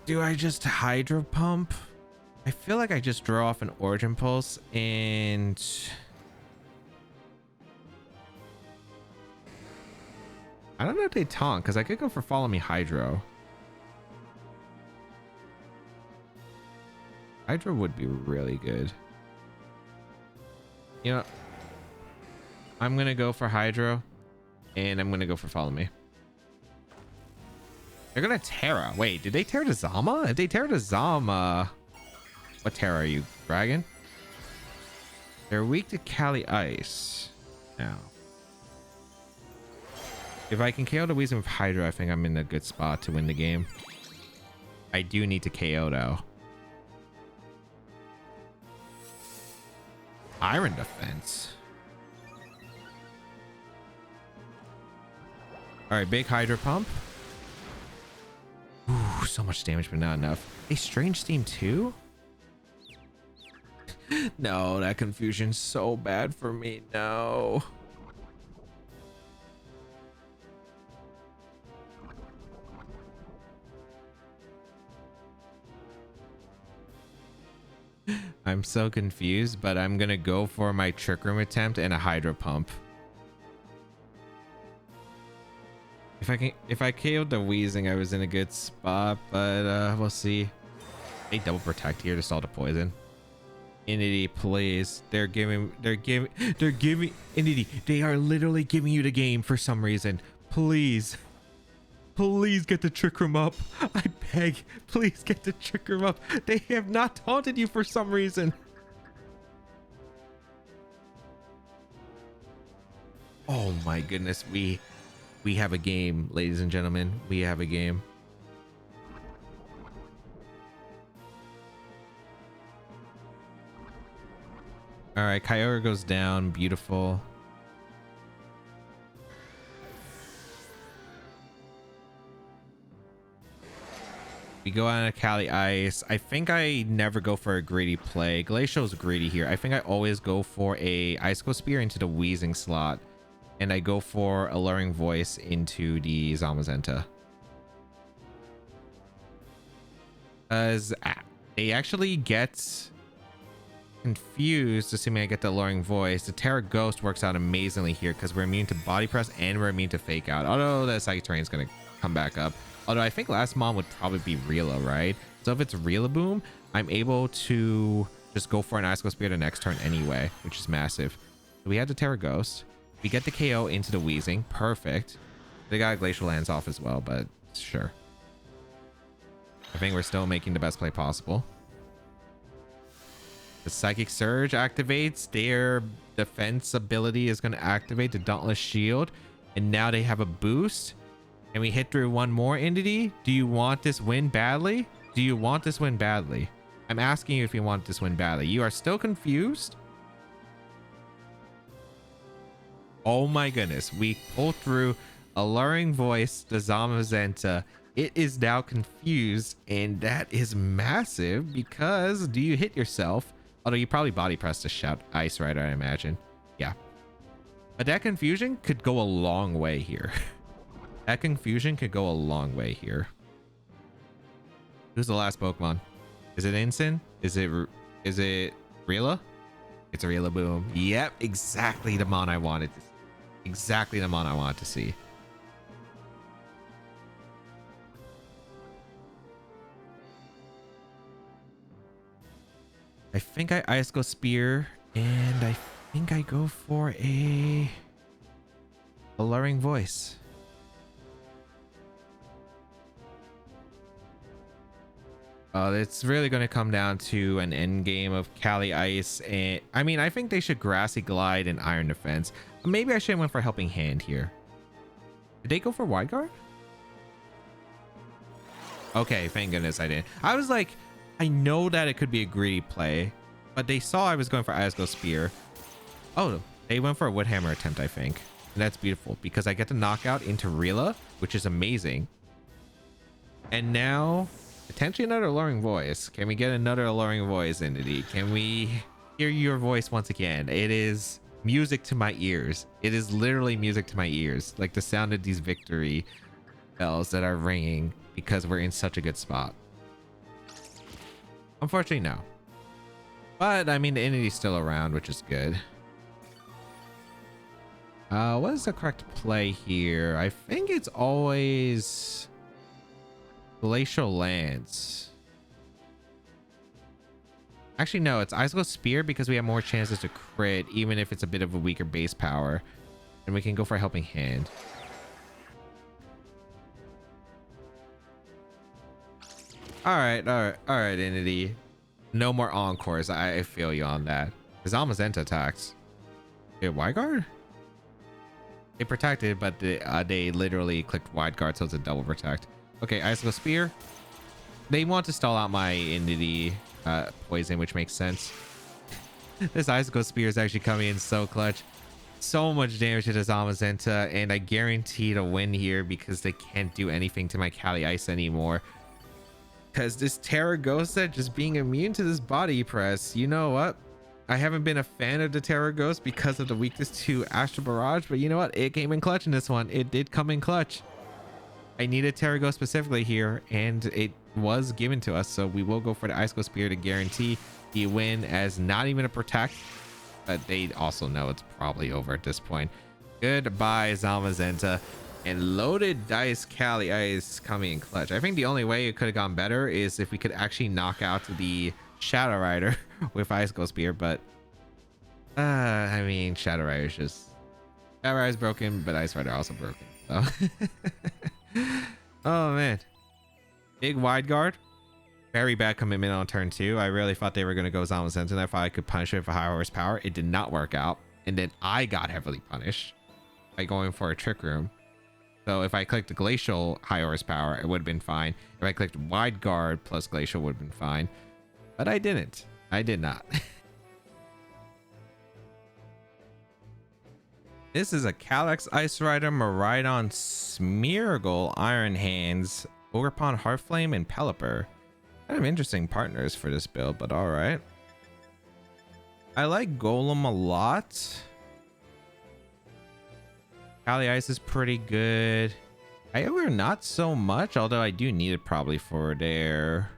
Do I just Hydro Pump? I feel like I just draw off an Origin Pulse and... I don't know if they taunt, because I could go for Follow Me Hydro. Hydro would be really good. You know, I'm going to go for Hydro, and I'm going to go for Follow Me. They're going to Terra. Wait, did they Terra to Zama? If they Terra to Zama... What Terra are you, Dragon? They're weak to Cali Ice. Now. If I can KO the Weezing with Hydro, I think I'm in a good spot to win the game. I do need to KO though. Iron Defense. Alright, big Hydro Pump. Ooh, so much damage, but not enough. A Strange Steam too? No, that confusion's so bad for me. No. I'm so confused, but I'm gonna go for my Trick Room attempt and a Hydro Pump. If I KO'd the Weezing, I was in a good spot, but we'll see. They double protect here to stall the poison. Entity, please. They're giving Entity. They are literally giving you the game for some reason. Please. Please get the Trick Room up. I beg. Please get the Trick Room up. They have not taunted you for some reason. Oh my goodness. We have a game, ladies and gentlemen. We have a game. All right, Kyogre goes down. Beautiful. We go on a Cali Ice. I think I never go for a greedy play. Glacial's greedy here. I think I always go for a Icicle Spear into the Wheezing slot. And I go for Alluring Voice into the Zamazenta. Because they actually get confused assuming I get the Alluring Voice. The Terra Ghost works out amazingly here because we're immune to Body Press and we're immune to Fake Out. Although the Psychic Terrain is going to come back up. Although I think last Mon would probably be Rila, right? So if it's Rillaboom, I'm able to just go for an Icicle Spear the next turn anyway, which is massive. So we have the Terra Ghost. We get the KO into the Wheezing. Perfect. They got Glacial Lands off as well, but sure. I think we're still making the best play possible. The Psychic Surge activates. Their defense ability is going to activate the Dauntless Shield. And now they have a boost. And we hit through one more entity. Do you want this win badly? Do you want this win badly? I'm asking you if you want this win badly. You are still confused? Oh my goodness. We pulled through Alluring Voice, the Zamazenta. It is now confused, and that is massive because do you hit yourself? Although you probably body pressed to shout Ice Rider, I imagine. Yeah. But that confusion could go a long way here. That confusion could go a long way here. Who's the last Pokemon? Is it Incin? Is it Rila? It's a Rillaboom. Yep, exactly the Mon I wanted to see. Exactly the Mon I wanted to see. I think I Icicle Spear, and I think I go for a Alluring Voice. It's really going to come down to an end game of Cali Ice, and I mean, I think they should Grassy Glide and Iron Defense. Maybe I should have went for Helping Hand here. Did they go for Wide Guard? Okay, thank goodness I didn't. I was like, I know that it could be a greedy play, but they saw I was going for Icicle Spear. Oh, they went for a Woodhammer attempt, I think. And that's beautiful because I get the knockout into Rila, which is amazing. And now potentially another Alluring Voice. Can we get another Alluring Voice entity? Can we hear your voice once again? It is music to my ears. It is literally music to my ears. Like the sound of these victory bells that are ringing because we're in such a good spot. Unfortunately, no. But I mean, the entity's still around, which is good. What is the correct play here? I think it's always Glacial Lance. Actually, no, it's Icicle Spear because we have more chances to crit, even if it's a bit of a weaker base power. And we can go for a Helping Hand. All right, entity. No more encores. I feel you on that. The Zamazenta attacks. Did Wide Guard? They protected, but they literally clicked Wide Guard, so it's a double protect. Okay, Icicle Spear. They want to stall out my entity poison, which makes sense. This Icicle Spear is actually coming in so clutch. So much damage to the Zamazenta, and I guarantee to win here because they can't do anything to my Cali Ice anymore. Because this Terra Ghost set just being immune to this body press. You know what? I haven't been a fan of the Terra Ghost because of the weakness to Astral Barrage, but you know what? It came in clutch in this one. It did come in clutch. I needed Terra Ghost specifically here, and it was given to us, so we will go for the Icicle Spear to guarantee the win as not even a protect, but they also know it's probably over at this point. Goodbye, Zamazenta. And Loaded Dice Cali Ice coming in clutch. I think the only way it could have gone better is if we could actually knock out the Shadow Rider with Icicle Spear, but I mean, Shadow Rider's just... Shadow Rider's broken, but Ice Rider also broken, so... Oh man, big Wide Guard. Very bad commitment on turn 2. I really thought they were going to go Zamazenta, and I thought I could punish it for high horsepower. It did not work out, and then I got heavily punished by going for a Trick Room. So if I clicked Glacial high horsepower, it would have been fine. If I clicked Wide Guard plus Glacial, would have been fine, but I didn't. I did not. This is a Calyrex Ice Rider, Miraidon, Smeargle, Iron Hands, Ogerpon, Heartflame, and Pelipper. Kind of interesting partners for this build, but all right. I like Golem a lot. Cali Ice is pretty good. Kyogre not so much, although I do need it probably for their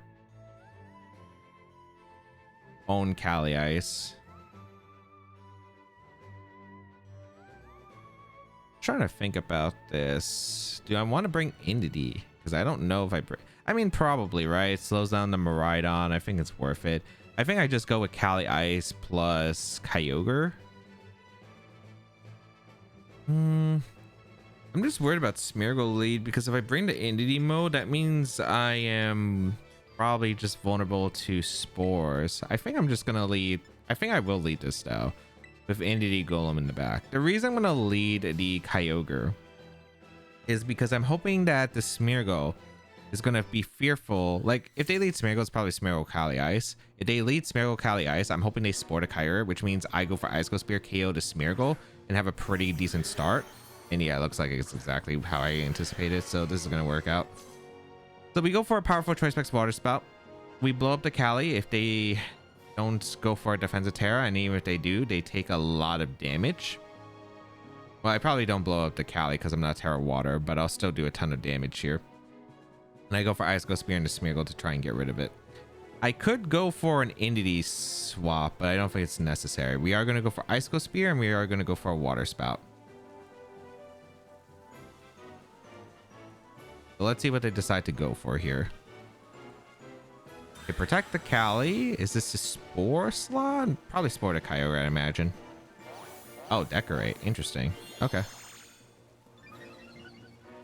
own Cali Ice. Trying to think about this. Do I want to bring Indity? Because I don't know if I mean, probably, right? It slows down the Miraidon. I think it's worth it. I think I just go with Cali Ice plus Kyogre. I'm just worried about Smeargle lead, because if I bring the Indity mode, that means I am probably just vulnerable to spores. I think I'm just gonna lead. I think I will lead this though, with Indity Golem in the back. The reason I'm gonna lead the Kyogre is because I'm hoping that the Smeargle is gonna be fearful. Like, if they lead Smeargle, it's probably Smeargle Cali Ice. If they lead Smeargle Cali Ice, I'm hoping they sport a Kyogre, which means I go for Ice Ghost Spear, KO to Smeargle, and have a pretty decent start. And yeah, it looks like it's exactly how I anticipated, so this is gonna work out. So we go for a powerful Choice Specs Water Spout. We blow up the Cali if they don't go for a defensive Terra, and even if they do, they take a lot of damage. Well, I probably don't blow up the Cali because I'm not Terra Water, but I'll still do a ton of damage here. And I go for Ice Ghost Spear into Smeargle to try and get rid of it. I could go for an Indity swap, but I don't think it's necessary. We are going to go for Ice Ghost Spear, and we are going to go for a Water Spout. So let's see what they decide to go for here. Okay, protect the Cali. Is this a Spore slot? Probably Spore to Kyogre, I imagine. Oh, Decorate. Interesting. Okay.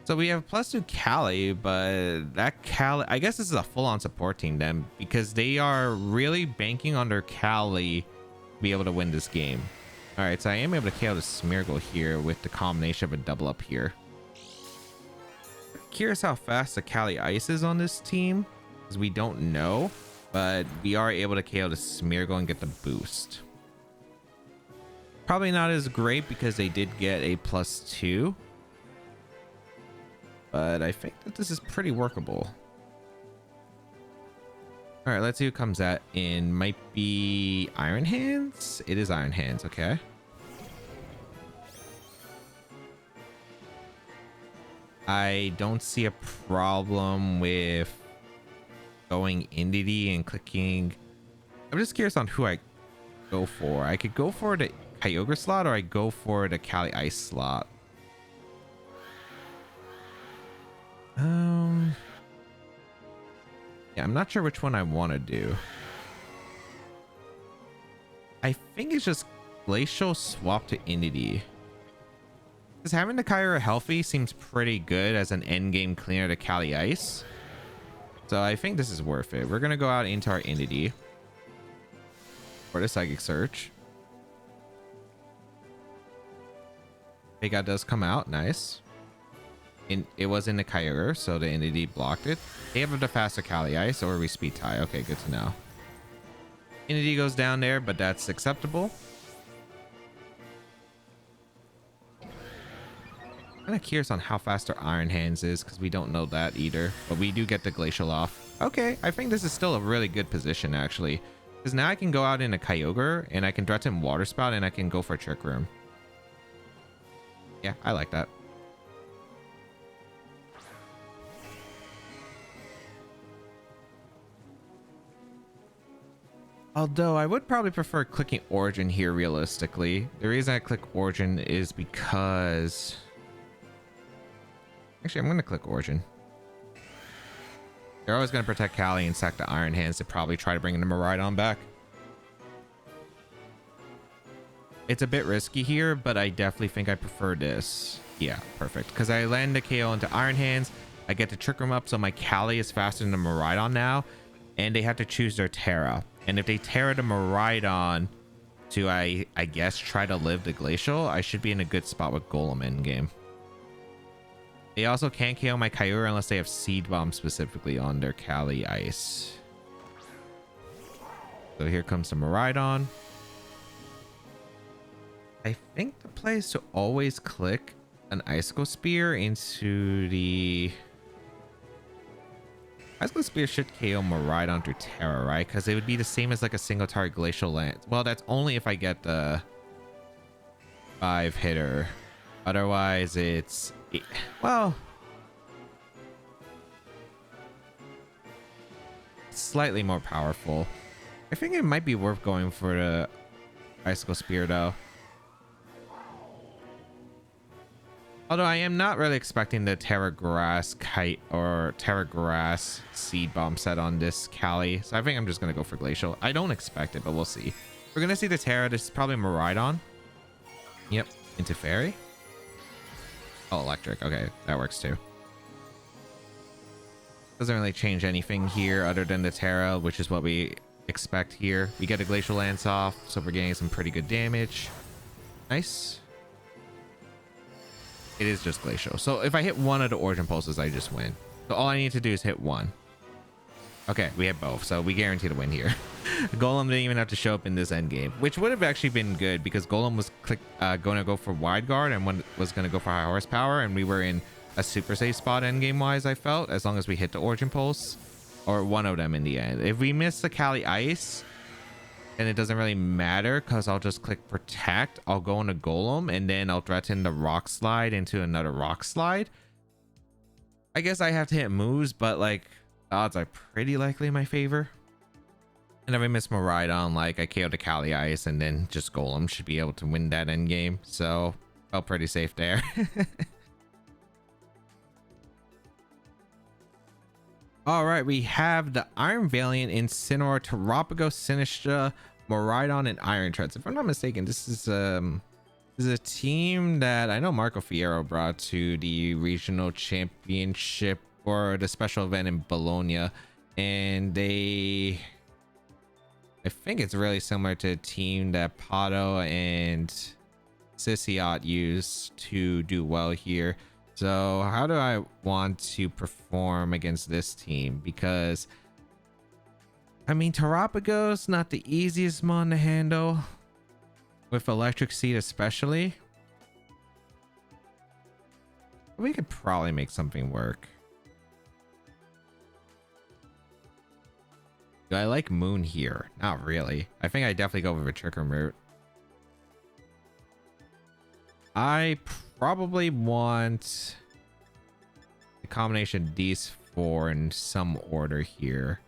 So we have +2 Cali, but that Cali, I guess this is a full-on support team then, because they are really banking on their Cali to be able to win this game. All right, so I am able to KO the Smeargle here with the combination of a double up here. Curious how fast the Cali Ice is on this team, because we don't know, but we are able to KO the Smeargle and get the boost. Probably not as great because they did get a +2. But I think that this is pretty workable. All right, let's see who comes at in. Might be Iron Hands. It is Iron Hands. Okay. I don't see a problem with going Indity and clicking. I'm just curious on who I go for. I could go for the Kyogre slot, or I go for the Cali Ice slot. Yeah, I'm not sure which one I want to do. I think it's just Glacial swap to Indity. Because having the Kyogre healthy seems pretty good as an endgame cleaner to Cali Ice. So I think this is worth it. We're going to go out into our Indity for the Psychic Search. Fake Out does come out. Nice. It was in the Kyogre, so the Indity blocked it. They have the faster Cali Ice, or we speed tie. Okay, good to know. Indity goes down there, but that's acceptable. Kind of curious on how fast our Iron Hands is, because we don't know that either. But we do get the Glacial off. Okay, I think this is still a really good position, actually. Because now I can go out in a Kyogre, and I can threaten Water Spout, and I can go for Trick Room. Yeah, I like that. Although I would probably prefer clicking Origin here realistically. The reason I click Origin is because... Actually, I'm going to click Origin. They're always going to protect Cali and sack the Iron Hands to probably try to bring the Miraidon back. It's a bit risky here, but I definitely think I prefer this. Yeah, perfect. Because I land the KO into Iron Hands. I get the Trick Room up, so my Cali is faster than the Miraidon now. And they have to choose their Terra. And if they Terra the Miraidon to, I guess, try to live the Glacial, I should be in a good spot with Golem endgame. They also can't KO my Kyogre unless they have Seed Bomb specifically on their Cali Ice. So here comes the Miraidon. I think the play is to always click an Icicle Spear into the... Icicle Spear should KO Miraidon through Terra, right? Because it would be the same as like a single target Glacial Lance. Well, that's only if I get the 5-hitter. Otherwise, it's... Well... slightly more powerful. I think it might be worth going for the Icicle Spear, though. Although I am not really expecting the Terra Grass Kite or Terra Grass Seed Bomb set on this Cali, so I think I'm just going to go for Glacial. I don't expect it, but we'll see. We're going to see the Terra. This is probably Miraidon. Yep, into Fairy. Oh, Electric. Okay, that works too. Doesn't really change anything here other than the Terra, which is what we expect here. We get a Glacial Lance off, so we're getting some pretty good damage. Nice. It is just Glacial. So if I hit one of the Origin Pulses, I just win. So all I need to do is hit one. Okay, we hit both, so we guarantee to win here. Golem didn't even have to show up in this end game, which would have actually been good because Golem was going to go for Wide Guard and one was going to go for High Horsepower, and we were in a super safe spot end game wise, I felt, as long as we hit the Origin Pulse or one of them in the end. If we miss the Cali Ice, then it doesn't really matter because I'll just click Protect. I'll go into Golem and then I'll threaten the Rock Slide into another Rock Slide. I guess I have to hit moves, but like the odds are pretty likely in my favor. And if I miss Miraidon, like I KO the Cali Ice and then just Golem should be able to win that end game. So felt pretty safe there. All right, we have the Iron Valiant, Incineroar, Terapagos, Sinistra, Miraidon, and Iron Treads. If I'm not mistaken, this is a team that I know Marco Fierro brought to the regional championship or the special event in Bologna, and I think it's really similar to a team that Pato and Sissiot used to do well here. So how do I want to perform against this team? Because I mean, Terapagos, not the easiest mon to handle with Electric Seed especially. We could probably make something work. Do I like Moon here? Not really. I think I definitely go with a Trick Room route. I probably want a combination of these four in some order here.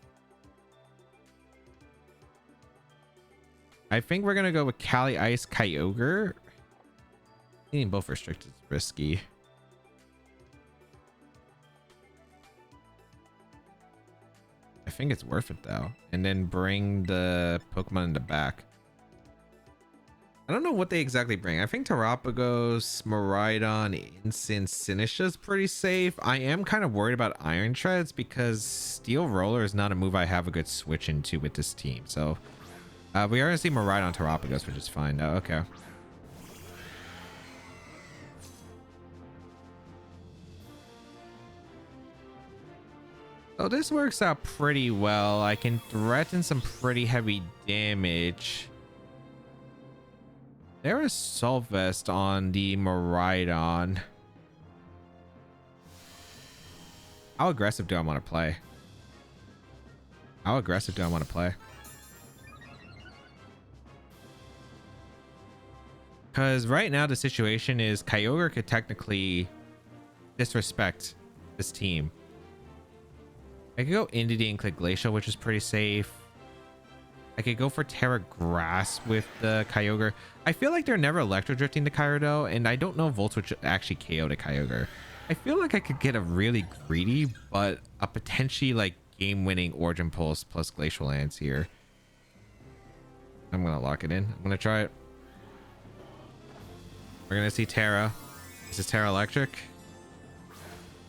I think we're gonna go with Cali Ice, Kyogre. Needing both restricted is risky. I think it's worth it though. And then bring the Pokemon in the back. I don't know what they exactly bring. I think Terapagos, Miraidon, Incense, Sinistra is pretty safe. I am kind of worried about Iron Treads because Steel Roller is not a move I have a good switch into with this team. So we are going to see Miraidon, Terapagos, which is fine though. Okay. So this works out pretty well. I can threaten some pretty heavy damage. There is Soul Vest on the Miraidon. How aggressive do I want to play? How aggressive do I want to play? Because right now the situation is Kyogre could technically disrespect this team. I could go Indeedee and click Glacial, which is pretty safe. I could go for Terra Grass with the Kyogre. I feel like they're never Electro Drifting the Kyogre, and I don't know if Volt Switch actually KO the Kyogre. I feel like I could get a really greedy, but a potentially like game-winning Origin Pulse plus Glacial Lance here. I'm gonna lock it in. I'm gonna try it. We're gonna see Terra. Is this Terra Electric?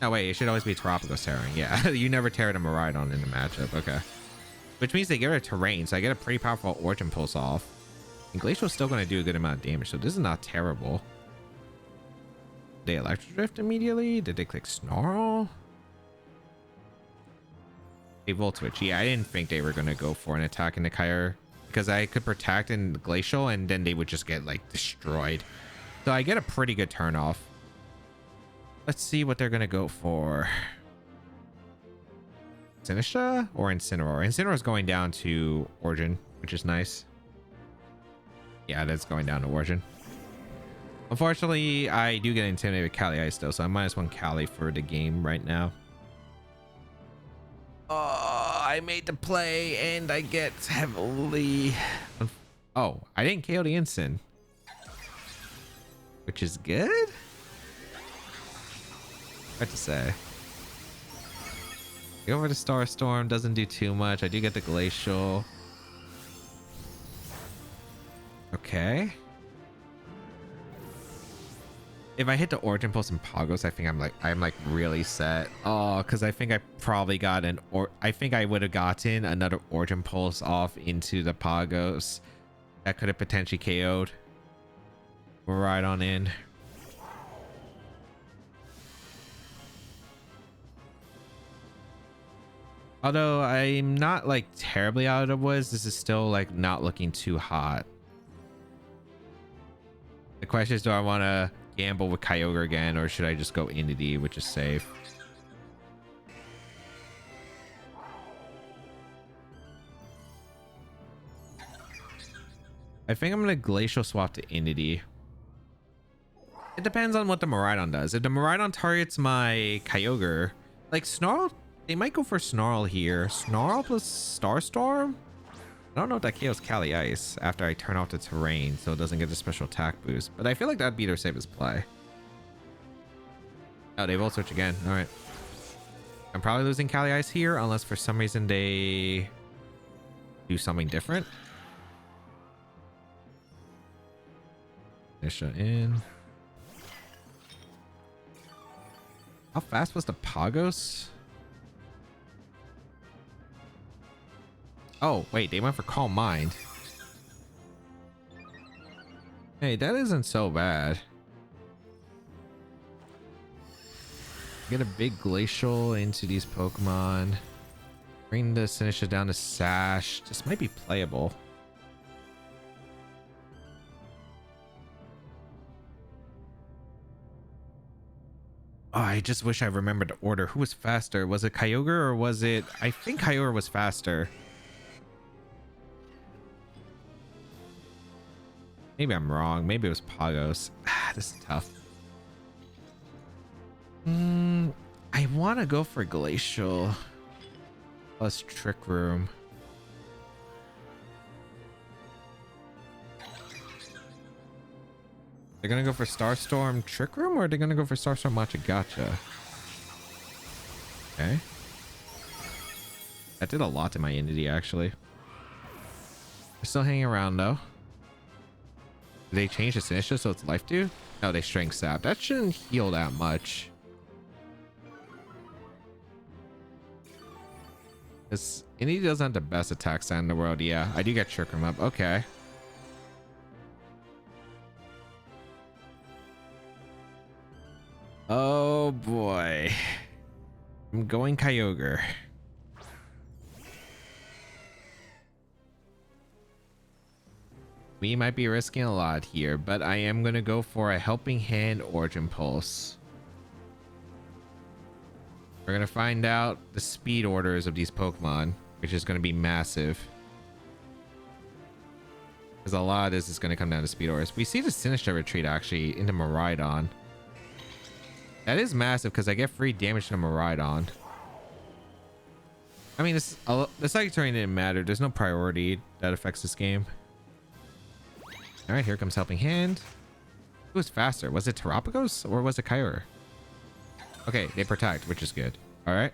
No, wait, it should always be Terapagos Terra. Yeah, you never Terra to Miraidon in the matchup. Okay. Which means they get rid of Terrain, so I get a pretty powerful Origin Pulse off. And Glacial's still going to do a good amount of damage, so this is not terrible. Did they Electro Drift immediately? Did they click Snarl? They Volt Switch. Yeah, I didn't think they were going to go for an attack in the Kyogre. because I could protect in Glacial and then they would just get like destroyed. So I get a pretty good turn off. Let's see what they're gonna go for. Sinistra or Incineroar? Incineroar is going down to Origin, which is nice. Yeah, that's going down to Origin. Unfortunately, I do get intimidated with Cali Ice though, so I'm -1 Cali for the game right now. Oh, I made the play and I get heavily... Oh, I didn't KO the Incin, which is good. Hard to say. Go over to Star Storm, doesn't do too much. I do get the Glacial. Okay. If I hit the Origin Pulse and Pagos, I think I'm like really set. Oh, because I think I probably got I think I would have gotten another Origin Pulse off into the Pagos. That could have potentially KO'd. Right on in. Although I'm not like terribly out of the woods, this is still like not looking too hot. The question is, do I want to gamble with Kyogre again, or should I just go Inity, which is safe? I think I'm gonna Glacial swap to Inity. It depends on what the Miraidon does. If the Miraidon targets my Kyogre, like Snarl, they might go for Snarl here. Snarl plus Starstorm? I don't know if that KOs Cali Ice after I turn off the terrain so it doesn't get the special attack boost, but I feel like that'd be their safest play. Oh, they Volt Switch again. All right. I'm probably losing Cali Ice here unless for some reason they do something different. Nisha in. How fast was the Pagos? Oh, wait, they went for Calm Mind. Hey, that isn't so bad. Get a big Glacial into these Pokemon. Bring the Sinistra down to Sash. This might be playable. Oh, I just wish I remembered the order. Who was faster? Was it Kyogre or was it... I think Kyogre was faster. Maybe I'm wrong. Maybe it was Pagos. This is tough. I want to go for Glacial plus Trick Room. They're gonna go for Starstorm Trick Room, or are they gonna go for Starstorm Machagacha? Okay. That did a lot to my Inity, actually. They're still hanging around, though. Did they change the Sinistra so it's Life Dew? No, they Strength Sap. That shouldn't heal that much. This Indy doesn't have the best attack stat in the world. Yeah, I do get Trick Room up. Okay. Oh boy. I'm going Kyogre. We might be risking a lot here, but I am going to go for a Helping Hand Origin Pulse. We're going to find out the speed orders of these Pokemon, which is going to be massive. Because a lot of this is going to come down to speed orders. We see the Sinistra retreat actually into Miraidon. That is massive because I get free damage to Miraidon. I mean, the Psychic Terrain didn't matter. There's no priority that affects this game. All right, here comes Helping Hand. Who was faster? Was it Terapagos or was it Kyogre? Okay, they protect, which is good. All right.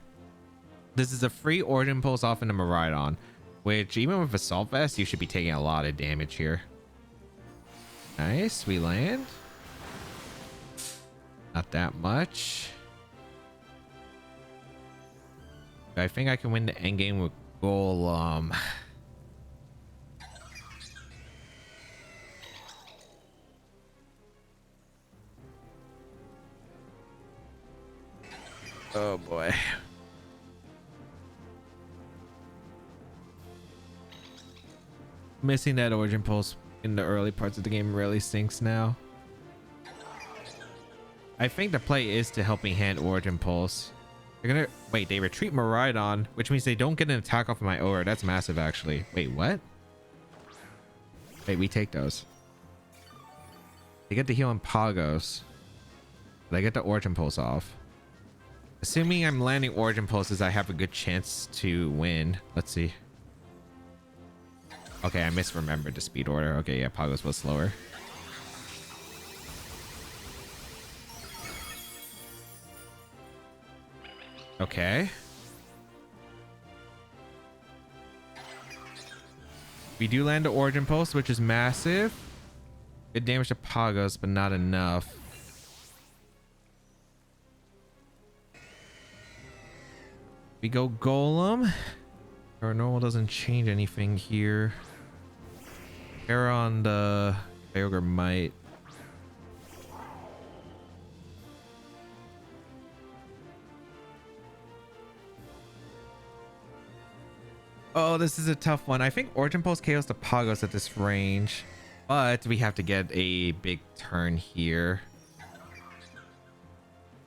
This is a free Origin Pulse off into Miraidon, which even with Assault Vest, you should be taking a lot of damage here. Nice, we land. Not that much. I think I can win the endgame with Golem. Oh boy. Missing that origin pulse in the early parts of the game really stinks now. I think the play is to helping hand origin pulse. They're gonna wait, they retreat Miraidon, which means they don't get an attack off of my aura. That's massive actually. Wait, what? Wait, we take those. They get the heal on Pagos. But I get the origin pulse off. Assuming I'm landing origin pulses, I have a good chance to win. Let's see. Okay, I misremembered the speed order. Okay, yeah, Pagos was slower. Okay. We do land the origin pulse, which is massive. Good damage to Pagos, but not enough. We go Golem. Our normal doesn't change anything here. Error on the Kyogre might. Oh, this is a tough one. I think Origin Pulse KOs the Pagos at this range, but we have to get a big turn here.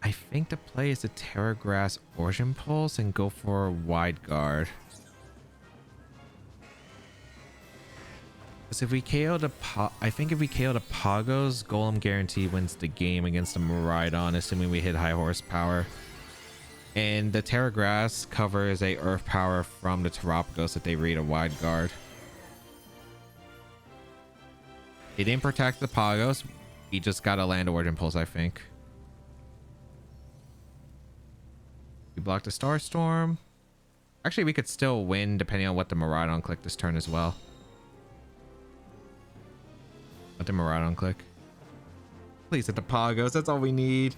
I think the play is to Terra Grass Origin Pulse and go for a Wide Guard. Because if we KO the I think if we KO the Pagos, Golem guarantee wins the game against the Miraidon, assuming we hit high horsepower. And the Terra Grass covers a Earth Power from the Terapagos if they read a Wide Guard. They didn't protect the Pagos. We just got a land Origin Pulse, I think. We blocked the Starstorm. Actually, we could still win depending on what the Miraidon click this turn as well. Let the Miraidon click. Please hit the Pagos. That's all we need.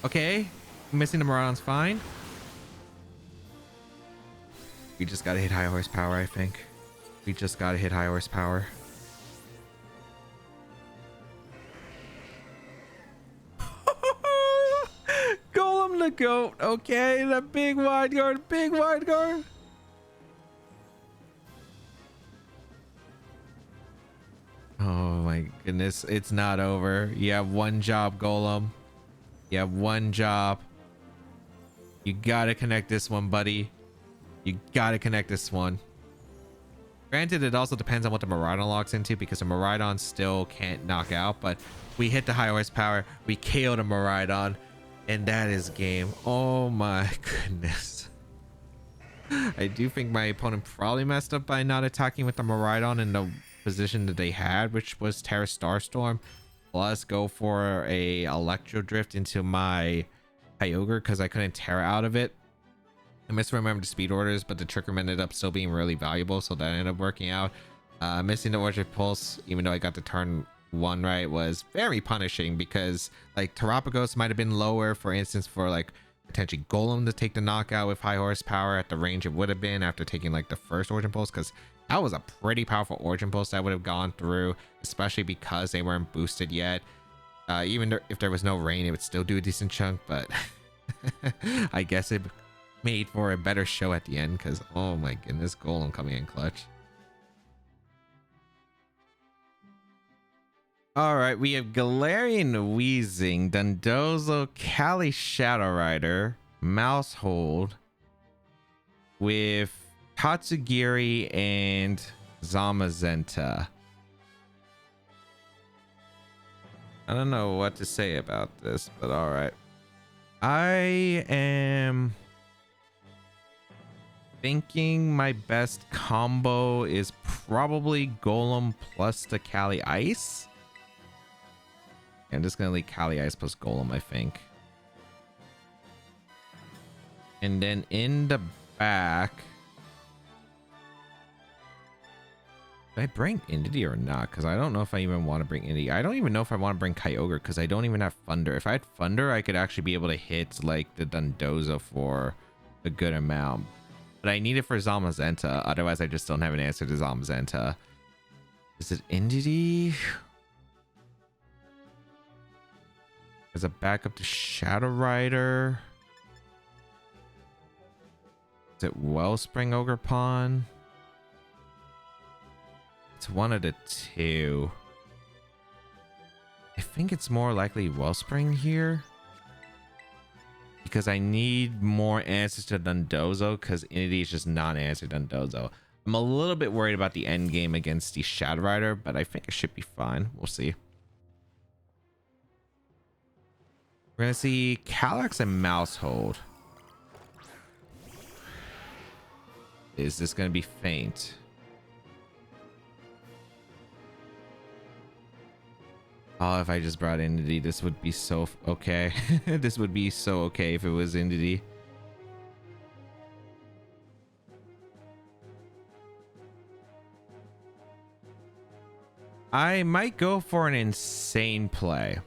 Okay. Missing the Miraidon's fine. We just gotta hit high horsepower, I think. We just gotta hit high horsepower. Golem the goat. Okay, the big wide guard. Big wide guard. Oh my goodness. It's not over. You have one job, Golem. You have one job. You gotta connect this one, buddy. You gotta connect this one. Granted, it also depends on what the Miraidon locks into, because the Miraidon still can't knock out, but we hit the high horsepower. We KO the Miraidon, and that is game. Oh my goodness. I do think my opponent probably messed up by not attacking with the Miraidon in the position that they had, which was Terra Starstorm, plus go for a Electro Drift into my Kyogre because I couldn't Terra out of it. I misremembered the speed orders, but the Trick Room ended up still being really valuable, so that ended up working out. Missing the Orchid Pulse, even though I got the turn one right, was very punishing, because like Terapagos might have been lower, for instance, for like potentially Golem to take the knockout with high horsepower at the range it would have been after taking like the first Origin Pulse, because that was a pretty powerful Origin Pulse that would have gone through, especially because they weren't boosted yet. Even if there was no rain, it would still do a decent chunk, but I guess it made for a better show at the end, because oh my goodness, Golem coming in clutch. All right, we have Galarian Wheezing, Dondozo, Cali Shadow Rider, Mousehold, with Tatsugiri and Zamazenta. I don't know what to say about this, but all right. I am thinking my best combo is probably Golem plus the Cali Ice. I'm just gonna leave Cali Ice plus Golem, I think. And then in the back, do I bring Indy or not? Because I don't know if I even want to bring Indy. I don't even know if I want to bring Kyogre, because I don't even have Thunder. If I had Thunder, I could actually be able to hit like the Dondozo for a good amount. But I need it for Zamazenta. Otherwise, I just don't have an answer to Zamazenta. Is it Indy? As a backup to Shadow Rider. Is it Wellspring Ogerpon? It's one of the two. I think it's more likely Wellspring here, because I need more answers to Dundozo, because Inity is just not answered Dundozo. I'm a little bit worried about the end game against the Shadow Rider, but I think it should be fine. We'll see. We're gonna see Calyrex and Mousehold. Is this gonna be Faint? Oh, if I just brought Entity, this would be so okay. This would be so okay if it was Entity. I might go for an insane play,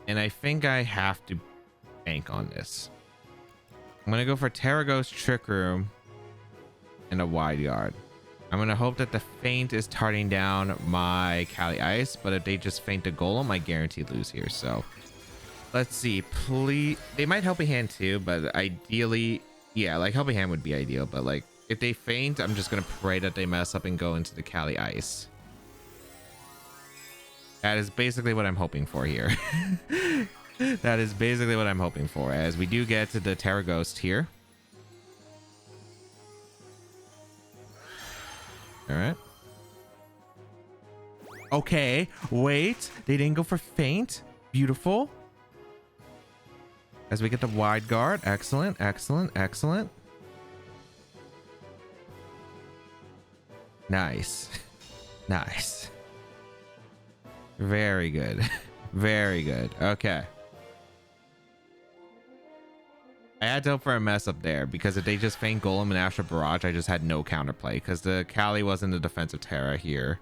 and I think I have to bank on this. I'm gonna go for Terraghost, Trick Room, and a Wide Guard. I'm gonna hope that the Feint is tarting down my Cali Ice, but if they just Feint a Golem, I guarantee lose here. So let's see. Please, they might Helping Hand too, but ideally, yeah, like Helping Hand would be ideal. But like if they Feint, I'm just gonna pray that they mess up and go into the Cali Ice. That is basically what I'm hoping for here. That is basically what I'm hoping for, as we do get to the Terraghost here. All right. Okay, wait. They didn't go for Feint. Beautiful. As we get the Wide Guard. Excellent, excellent, excellent. Nice. Nice. Very good. Very good. Okay. I had to hope for a mess up there, because if they just Feint Golem and Astral Barrage, I just had no counterplay, because the Cali wasn't the defensive Terra here.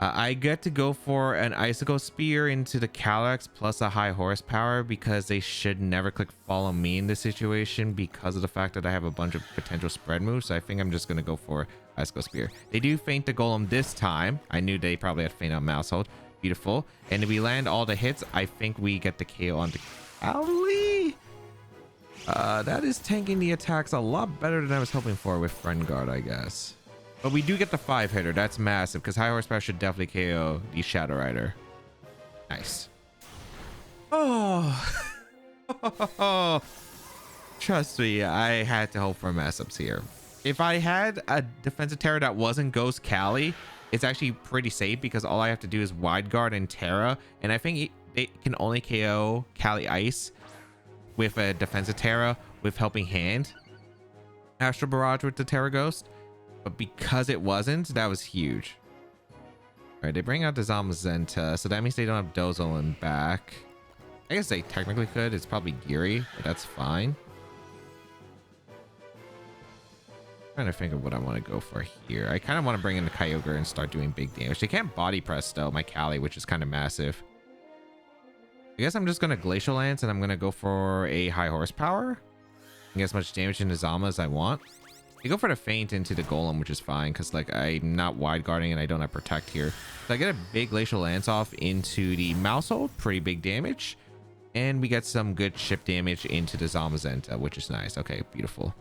I get to go for an Icicle Spear into the Calyrex plus a high horsepower, because they should never click Follow Me in this situation, because of the fact that I have a bunch of potential spread moves. So I think I'm just going to go for Icicle Spear. They do Feint the Golem this time. I knew they probably had Feint on Mousehold. Beautiful. And if we land all the hits, I think we get the KO on the Cali. That is tanking the attacks a lot better than I was hoping for with Friend Guard, I guess. But we do get the 5-hitter. That's massive, because high horsepower should definitely KO the Shadow Rider. Nice. Oh. Trust me, I had to hope for mess ups here. If I had a defensive Terra that wasn't Ghost Cali, it's actually pretty safe, because all I have to do is Wide Guard and Terra, and I think it can only KO Cali Ice with a defensive Terra with Helping Hand, Astral Barrage with the Terraghost. But because it wasn't, that was huge. All right, they bring out the Zamazenta, so that means they don't have Dozo in back. I guess they technically could. It's probably Geary, but that's fine. Trying to think of what I want to go for here. I kind of want to bring in the Kyogre and start doing big damage. They can't body press though, my Cali, which is kind of massive. I guess I'm just gonna Glacial Lance, and I'm gonna go for a high horsepower and get as much damage into Zama as I want. I go for the Feint into the Golem, which is fine, because like I'm not Wide Guarding and I don't have Protect here. So I get a big Glacial Lance off into the Mousehold, pretty big damage, and we get some good chip damage into the Zamazenta, which is nice. Okay, beautiful.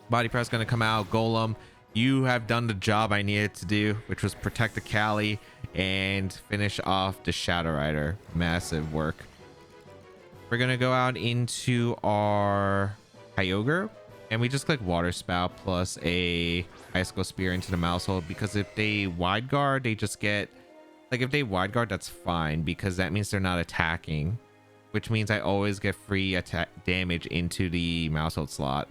Body Press gonna come out. Golem, you have done the job I needed to do, which was protect the Cali and finish off the Shadow Rider. Massive work. We're gonna go out into our Kyogre, and we just click Water Spout plus a Icicle Spear into the Mousehold, because if they Wide Guard, they just get, like if they Wide Guard, that's fine, because that means they're not attacking, which means I always get free attack damage into the Mousehold slot.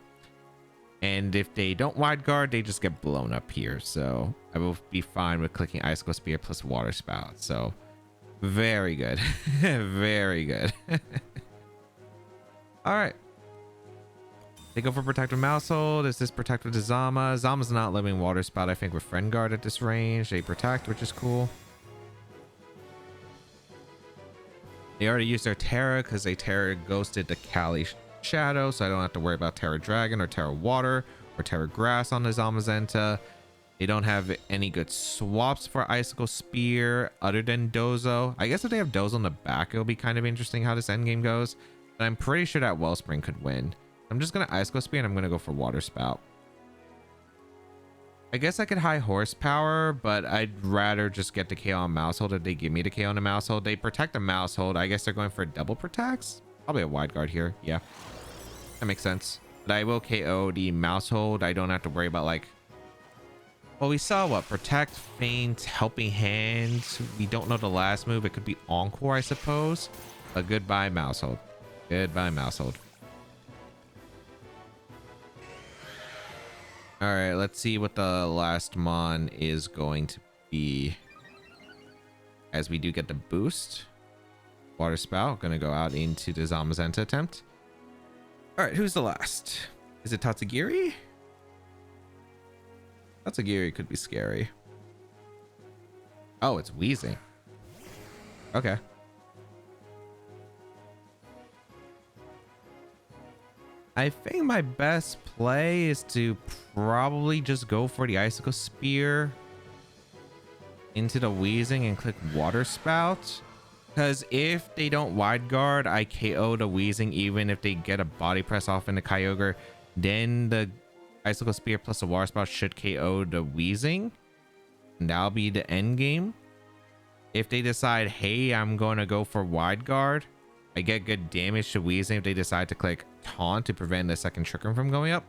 And if they don't Wide Guard, they just get blown up here. So I will be fine with clicking Icicle Spear plus Water Spout. So very good. Very good. All right. They go for Protective Mousehold. Is this Protect with the Zama? Zama's not living Water Spout, I think, with Friend Guard at this range. They Protect, which is cool. They already used their Terra, because they Terra ghosted the Cali Shadow, so I don't have to worry about Terra Dragon or Terra Water or Terra Grass on the Zamazenta. They don't have any good swaps for Icicle Spear other than Dozo. I guess if they have Dozo in the back, it'll be kind of interesting how this endgame goes, but I'm pretty sure that Wellspring could win. I'm just gonna Icicle Spear, and I'm gonna go for Water Spout. I guess I could high horsepower, but I'd rather just get the KO on Mousehold if they give me the KO on the Mousehold. They protect the Mousehold. I guess they're going for double protects. Probably a wide guard here. Yeah, that makes sense. But I will KO the Mousehold. I don't have to worry about like... Well, we saw what? Protect, Feint, Helping Hand. We don't know the last move. It could be Encore, I suppose. But goodbye, Mousehold. Goodbye, Mousehold. All right, let's see what the last mon is going to be. As we do get the boost. Water Spout, gonna go out into the Zamazenta attempt. All right, who's the last? Is it Tatsugiri? Tatsugiri could be scary. Oh, it's wheezing. Okay. I think my best play is to probably just go for the Icicle Spear into the wheezing and click Water Spout. Because if they don't wide guard, I KO the wheezing even if they get a body press off in the Kyogre. Then the Icicle Spear plus the Water Spout should KO the wheezing. And that'll be the end game. If they decide, hey, I'm going to go for wide guard, I get good damage to wheezing. If they decide to click Taunt to prevent the second Trick Room from going up,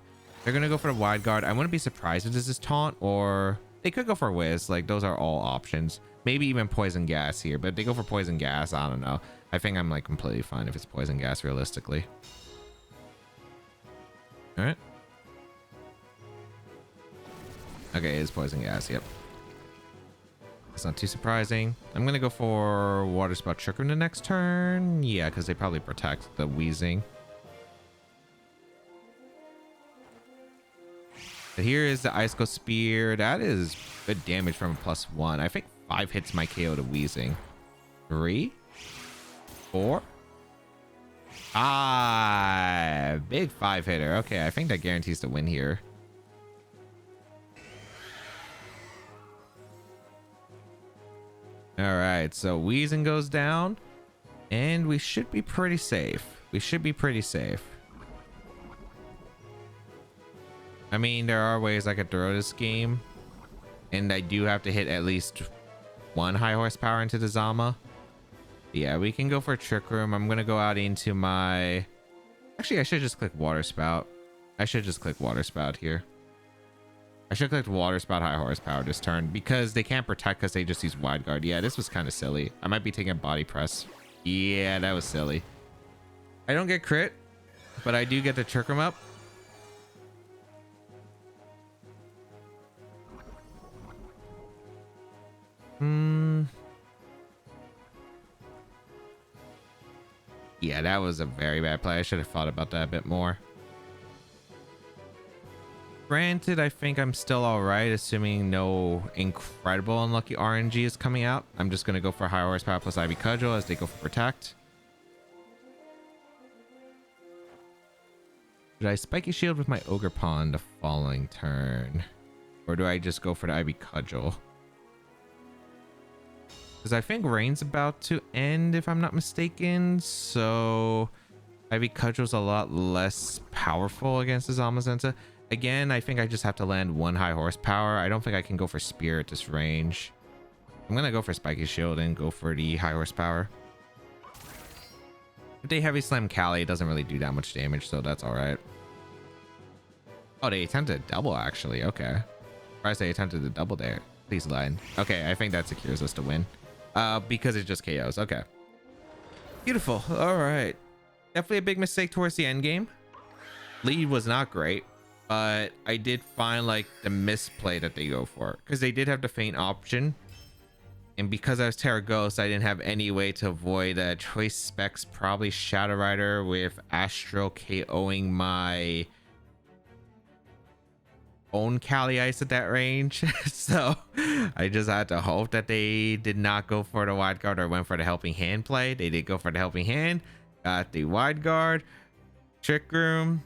they're going to go for the wide guard. I wouldn't be surprised if this is Taunt, or they could go for Whiz. Like, those are all options. Maybe even Poison Gas here, but if they go for Poison Gas, I don't know. I think I'm like completely fine if it's Poison Gas realistically. All right. Okay, it's Poison Gas. Yep. It's not too surprising. I'm going to go for Water Spout Trick Room the next turn. Yeah, because they probably protect the wheezing. But here is the Icicle Spear. That is good damage from a +1. I think 5 hits my KO to wheezing. 3, 4, 5. Big 5 hitter. Okay, I think that guarantees the win here. All right, so wheezing goes down, and we should be pretty safe. We should be pretty safe. I mean, there are ways I could throw this game, and I do have to hit at least 1 high horsepower into the Zama. Yeah, we can go for a Trick Room. I'm gonna go out into my... Actually, I should just click Water Spout. I should just click Water Spout here. I should click Water Spout high horsepower this turn because they can't protect because they just use wide guard. Yeah, this was kind of silly. I might be taking a body press. Yeah, that was silly. I don't get crit, but I do get the Trick Room up. Yeah, that was a very bad play. I should have thought about that a bit more. Granted, I think I'm still all right, assuming no incredible unlucky RNG is coming out. I'm just going to go for high horsepower plus Ivy Cudgel as they go for Protect. Should I Spiky Shield with my Ogre Pond the following turn? Or do I just go for the Ivy Cudgel? Because I think Rain's about to end, if I'm not mistaken. So Ivy Cudgel's a lot less powerful against the Zamazenta. Again, I think I just have to land 1 high horsepower. I don't think I can go for Spear at this range. I'm going to go for Spiky Shield and go for the high horsepower. If they Heavy Slam Cali, it doesn't really do that much damage, so that's alright. Oh, they attempted double, actually. Okay. Surprised they attempted the double there. Please land. Okay, I think that secures us to win. Because it just KOs. Okay. Beautiful. Alright. Definitely a big mistake towards the end game. Lead was not great. But I did find like the misplay that they go for, because they did have the feint option, and because I was Terra Ghost, I didn't have any way to avoid choice specs, probably Shadow Rider with Astral KOing my own Cali Ice at that range. So I just had to hope that they did not go for the wide guard or went for the helping hand play. They did go for the helping hand, got the wide guard, Trick Room.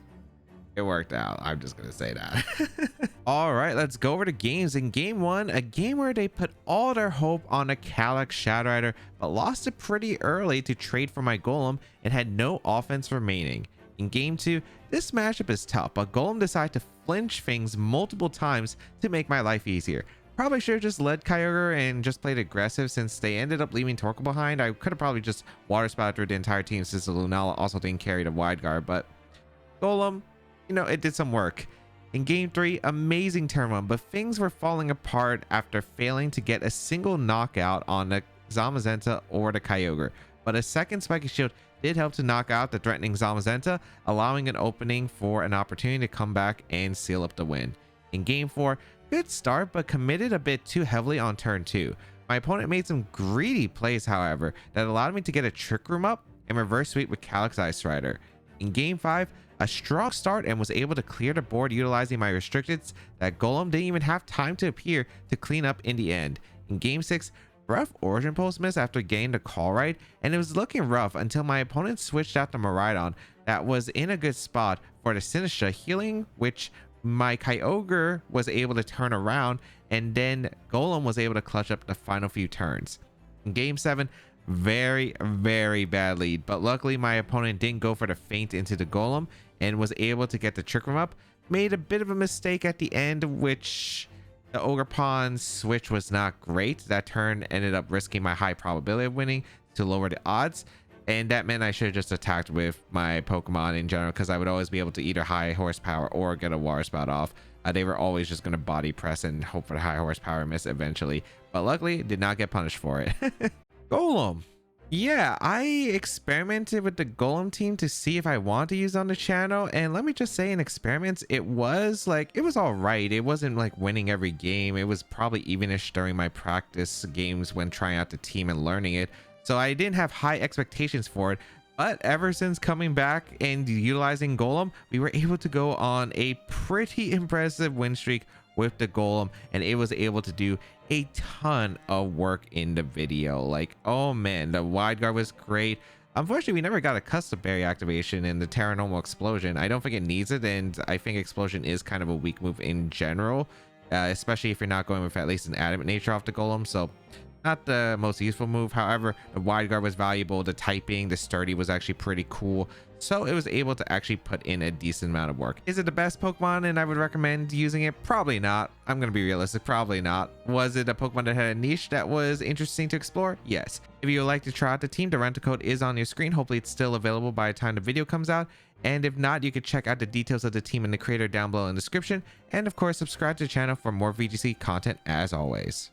It worked out. I'm just gonna say that. All right, let's go over to games. In game 1, a game where they put all their hope on a Calyrex Shadow Rider, but lost it pretty early to trade for my Golem and had no offense remaining. In game 2, this matchup is tough, but Golem decided to flinch things multiple times to make my life easier. Probably should have just led Kyogre and just played aggressive since they ended up leaving Torkoal behind. I could have probably just water spouted through the entire team since the Lunala also didn't carry the wide guard, but Golem, you know, it did some work. In game 3, amazing turn 1, but things were falling apart after failing to get a single knockout on the Zamazenta or the Kyogre. But a second Spiky Shield did help to knock out the threatening Zamazenta, allowing an opening for an opportunity to come back and seal up the win. In game 4, good start, but committed a bit too heavily on turn 2. My opponent made some greedy plays, however, that allowed me to get a Trick Room up and reverse sweep with Calyrex Ice Rider. In game 5, a strong start and was able to clear the board utilizing my restricteds that Golem didn't even have time to appear to clean up in the end. In game 6, rough Origin Pulse miss after getting the call right, and it was looking rough until my opponent switched out the Miraidon that was in a good spot for the Sinistra healing, which my Kyogre was able to turn around, and then Golem was able to clutch up the final few turns. In game 7, very bad lead, but luckily my opponent didn't go for the feint into the Golem and was able to get the Trick Room up. Made a bit of a mistake at the end, which the Ogerpon switch was not great. That turn ended up risking my high probability of winning to lower the odds, and that meant I should have just attacked with my Pokemon in general, because I would always be able to either high horsepower or get a water spout off. They were always just going to body press and hope for the high horsepower miss eventually, but luckily did not get punished for it. Golem. Yeah, I experimented with the Golem team to see if I wanted to use on the channel, and let me just say, in experiments, it was all right. It wasn't like winning every game. It was probably evenish during my practice games when trying out the team and learning it, so I didn't have high expectations for it. But ever since coming back and utilizing Golem, we were able to go on a pretty impressive win streak with the Golem, and it was able to do a ton of work in the video. Like, oh man, the wide guard was great. Unfortunately, we never got a Custap Berry activation in the Terranormal Explosion. I don't think it needs it, and I think Explosion is kind of a weak move in general, especially if you're not going with at least an adamant nature off the Golem. So not the most useful move. However, the wide guard was valuable. The typing, the sturdy was actually pretty cool, so it was able to actually put in a decent amount of work. Is it the best Pokemon and I would recommend using it? Probably not. I'm gonna be realistic, probably not. Was it a Pokemon that had a niche that was interesting to explore? Yes. If you would like to try out the team, the rental code is on your screen. Hopefully it's still available by the time the video comes out, and if not, you can check out the details of the team and the creator down below in the description, and of course subscribe to the channel for more VGC content as always.